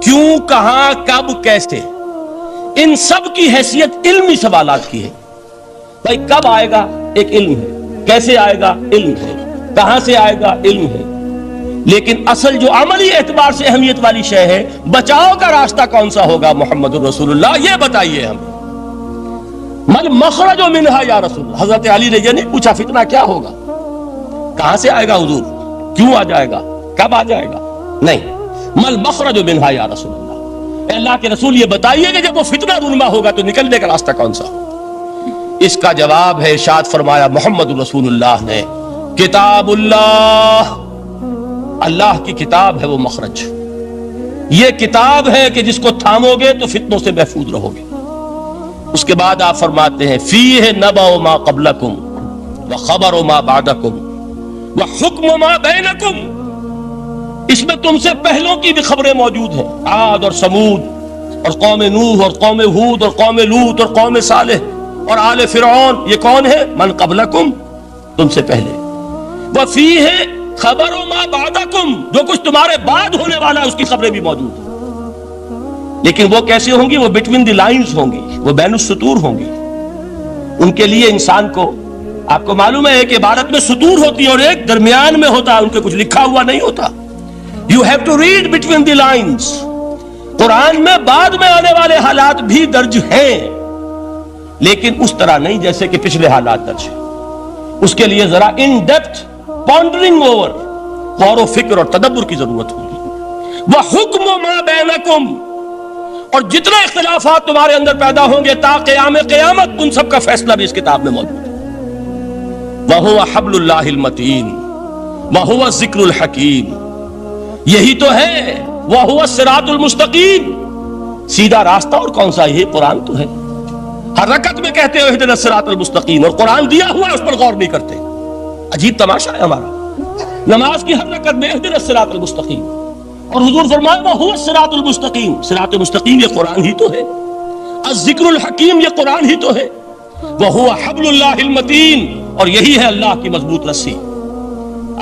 کیوں، کہاں، کب، کیسے۔ ان سب کی حیثیت علمی سوالات کی ہے۔ بھائی کب آئے گا ایک علم ہے، کیسے آئے گا علم ہے، کہاں سے آئے گا علم ہے، لیکن اصل جو عملی اعتبار سے اہمیت والی شے ہے، بچاؤ کا راستہ کون سا ہوگا محمد الرسول اللہ، یہ بتائیے ہمیں۔ مل مخرج منہا یا رسول اللہ، حضرت علی نے یہ نہیں پوچھا فتنہ کیا ہوگا، کہاں سے آئے گا حضور، کیوں آ جائے گا، کب آ جائے گا، نہیں، مل مخرج منہا یا رسول اللہ، اے اللہ کے رسول یہ بتائیے کہ جب وہ فتنہ رونما ہوگا تو نکلنے کا راستہ کون سا ہوگا۔ اس کا جواب ہے، ارشاد فرمایا محمد رسول اللہ نے، کتاب اللہ، اللہ کی کتاب ہے وہ مخرج، یہ کتاب ہے کہ جس کو تھامو گے تو فتنوں سے محفوظ رہو گے۔ اس کے بعد آپ فرماتے ہیں فیہ نبأ ما قبلکم وخبر ما بعدکم وحکم ما بینکم، اس میں تم سے پہلوں کی بھی خبریں موجود ہیں، عاد اور سمود اور قوم نوح اور قوم ہود اور قوم لوط اور قوم صالح اور آل فرعون، یہ کون ہے؟ من قبلکم، تم سے پہلے، وفیہ خبر ما بعدکم، جو کچھ تمہارے بعد ہونے والا ہے اس کی خبریں بھی موجود ہیں، لیکن وہ کیسے ہوں گی؟ وہ بٹوین دی لائنز ہوں گی، وہ بین السطور ہوں گی۔ ان کے لیے انسان کو، آپ کو معلوم ہے کہ عبارت میں سطور ہوتی ہے اور ایک درمیان میں ہوتا ہے، ان کے کچھ لکھا ہوا نہیں ہوتا۔ You have to read between the lines۔ قرآن میں بعد میں آنے والے حالات بھی درج ہیں، لیکن اس طرح نہیں جیسے کہ پچھلے حالات درج ہیں۔ اس کے لیے ذرا ان ڈیپتھ پونڈرنگ اوور، غور و فکر اور تدبر کی ضرورت ہوگی۔ وَحُکْمُ مَا بَيْنَكُمْ، اور جتنے اختلافات تمہارے اندر پیدا ہوں گے تا قیام قیامت، ان سب کا فیصلہ بھی اس کتاب میں موجود ہے۔ وَهُوَ حَبْلُ اللَّهِ الْمَتِينُ وَهُوَ الذِّكْرُ الْحَكِيمُ، یہی تو ہے وَهُوَ الصِّرَاطُ الْمُسْتَقِيمُ، سیدھا راستہ اور کون سا؟ یہ قرآن تو ہے۔ ہر رکعت میں کہتے ہو اهْدِنَا الصِّرَاطَ الْمُسْتَقِيمُ، اور قرآن دیا ہوا ہے اس پر غور نہیں کرتے۔ عجیب تماشا ہے ہمارا، نماز کی ہر رکعت میں اهْدِنَا الصِّرَاطَ الْمُسْتَقِيمُ، اور حضور فرمایا وَهُوَ الصِّرَاطُ الْمُسْتَقِيمُ، صراط مستقیم یہ قرآن ہی تو ہے، الذکر الحکیم یہ قرآن ہی تو ہے، وَهُوَ حَبْلُ اللَّهِ الْمَتِينُ، اور یہی ہے اللہ کی مضبوط رسی۔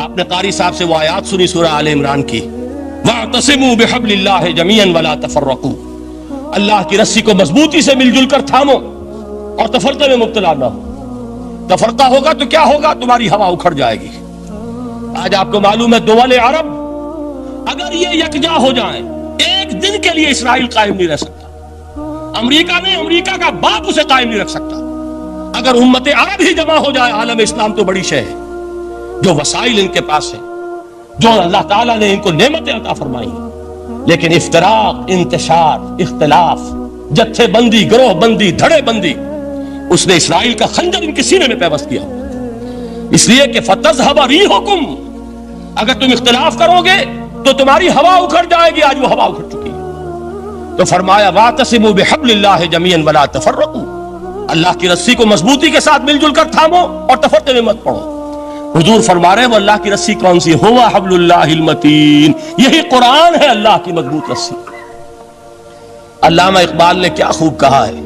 آپ نے قاری صاحب سے وہ آیات سنی سورہ آل عمران کی، وَاعْتَصِمُوا بِحَبْلِ اللَّهِ جَمِيعًا وَلَا تَفَرَّقُوا، اللہ کی رسی کو مضبوطی سے مل جل کر تھامو اور تفرقے میں مبتلا نہ ہو۔ تفرقہ ہوگا تو کیا ہوگا؟ تمہاری ہوا اکھڑ جائے گی۔ آج آپ کو معلوم ہے دول عرب اگر یہ یکجا ہو جائیں، ایک دن کے لیے اسرائیل قائم نہیں رہ سکتا، امریکہ نے امریکہ کا باپ اسے قائم نہیں رکھ سکتا۔ اگر امت عرب ہی جمع ہو جائے، عالم اسلام تو بڑی شے ہے، جو وسائل ان کے پاس ہیں، جو اللہ تعالیٰ نے ان کو نعمتیں عطا فرمائی ہیں، لیکن افتراق، انتشار، اختلاف، جتھے بندی، گروہ بندی، دھڑے بندی، اس نے اسرائیل کا خنجر ان کے سینے میں پیوست کیا، اس لیے کہ فَتَذْهَبَ رِيحُكُمْ، اگر تم اختلاف کرو گے تو تمہاری ہوا اکھڑ جائے گی، آج وہ ہوا اکھڑ چکی ہے۔ تو فرمایا وَاعْتَصِمُوا بِحَبْلِ اللَّهِ جَمِيعًا وَلَا تَفَرَّقُوا، اللہ کی رسی کو مضبوطی کے ساتھ مل جل کر تھامو اور تفرقے میں مت پڑو۔ حضور فرما رہے ہیں وہ اللہ کی رسی کون سی؟ هو حبل اللہ المتین، یہی قرآن ہے اللہ کی مضبوط رسی۔ علامہ اقبال نے کیا خوب کہا ہے،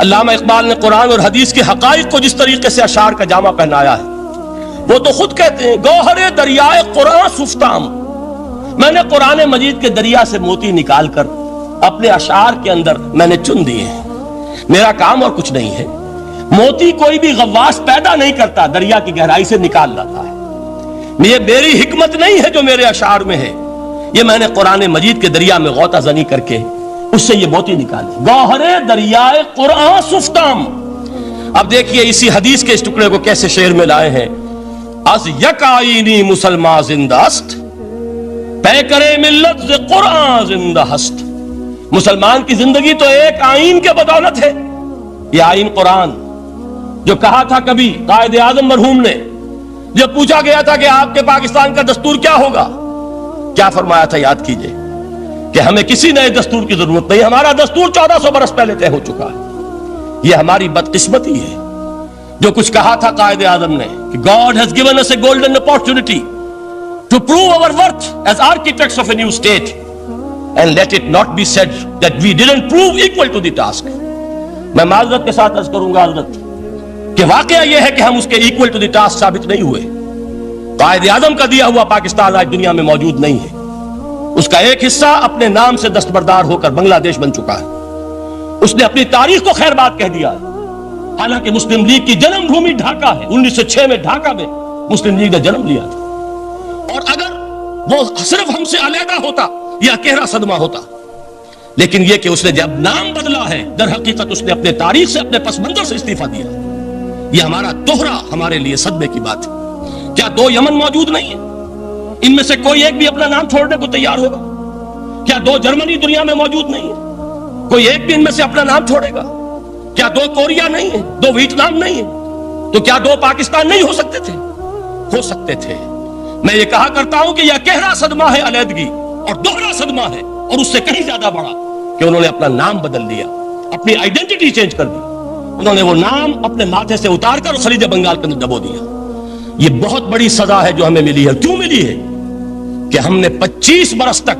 علامہ اقبال نے قرآن اور حدیث کے حقائق کو جس طریقے سے اشعار کا جامع پہنایا ہے، وہ تو خود کہتے ہیں گوہر دریائے قرآن سفتام، میں نے قرآن مجید کے دریا سے موتی نکال کر اپنے اشعار کے اندر میں نے چن دیے ہیں، میرا کام اور کچھ نہیں ہے۔ موتی کوئی بھی غواص پیدا نہیں کرتا، دریا کی گہرائی سے نکال لاتا ہے۔ یہ میری حکمت نہیں ہے جو میرے اشعار میں ہے، یہ میں نے قرآن مجید کے دریا میں غوطہ زنی کر کے اس سے یہ موتی نکالے۔ گوہر دریائے قرآن سفتام۔ اب دیکھیے اسی حدیث کے اس ٹکڑے کو کیسے شعر میں لائے ہیں، از یک آئینی مسلمان زندہ است، پے کرے ملت ز قرآن زندہ ہست۔ مسلمان کی زندگی تو ایک آئین کے بدولت ہے، یہ آئین قرآن، جو کہا تھا کبھی قائد اعظم مرحوم نے جب پوچھا گیا تھا کہ آپ کے پاکستان کا دستور کیا ہوگا، کیا فرمایا تھا یاد کیجئے کہ ہمیں کسی نئے دستور کی ضرورت نہیں، ہمارا دستور 1400 برس پہلے طے ہو چکا ہے۔ یہ ہماری بدقسمتی ہے جو کچھ کہا تھا قائد اعظم نے کہ God has given us a golden opportunity to prove our worth as architects of a new state, and let it not be said that we didn't prove equal to the task۔ میں معذرت کے ساتھ عرض کروں گا حضرت کہ واقعہ یہ ہے کہ ہم اس کے equal to the task ثابت نہیں ہوئے۔ قائد اعظم کا دیا ہوا پاکستان آج دنیا میں موجود نہیں ہے، اس کا ایک حصہ اپنے نام سے دستبردار ہو کر بنگلہ دیش بن چکا ہے، اس نے اپنی تاریخ کو خیر بات کہہ دیا ہے، حالانکہ مسلم لیگ کی جنم بھومی ڈھاکہ ہے، 1906 میں ڈھاکہ میں مسلم لیگ نے جنم لیا تھا، اور اگر وہ صرف ہم سے علیحدہ ہوتا یہ گہرا صدمہ ہوتا، لیکن یہ کہ اس نے جب نام بدلا ہے در حقیقت اس نے اپنے تاریخ سے، اپنے پس منظر سے استعفیٰ دیا۔ یہ ہمارا دوہرا ہمارے لیے صدمے کی بات ہے۔ کیا 2 یمن موجود نہیں ہیں؟ ان میں سے کوئی ایک بھی اپنا نام چھوڑنے کو تیار ہوگا؟ کیا 2 جرمنی دنیا میں موجود نہیں ہے؟ کوئی ایک بھی ان میں سے اپنا نام چھوڑے گا؟ کیا 2 کوریا نہیں ہیں؟ 2 ویتنام نہیں ہیں؟ تو کیا 2 پاکستان نہیں ہو سکتے تھے؟ ہو سکتے تھے۔ میں یہ کہا کرتا ہوں کہ یہ گہرا صدمہ ہے علیحدگی، اور دوہرا صدمہ ہے، اور اس سے کہیں زیادہ بڑا کہ انہوں نے اپنا نام بدل دیا، اپنی آئیڈینٹی چینج کر دی، انہوں نے وہ نام اپنے ماتھے سے اتار کر خلیج بنگال کے اندر دبو دیا۔ یہ بہت بڑی سزا ہے جو ہمیں ملی ہے۔ کیوں ملی ہے؟ کہ ہم نے 25 برس تک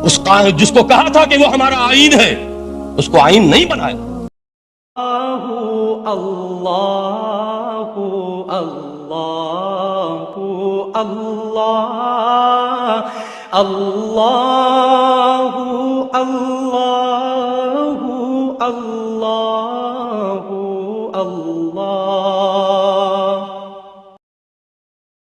اس قائد جس کو کہا تھا کہ وہ ہمارا آئین ہے، اس کو آئین نہیں بنایا۔ اللہ اللہ اللہ اللہ اللہ اللہ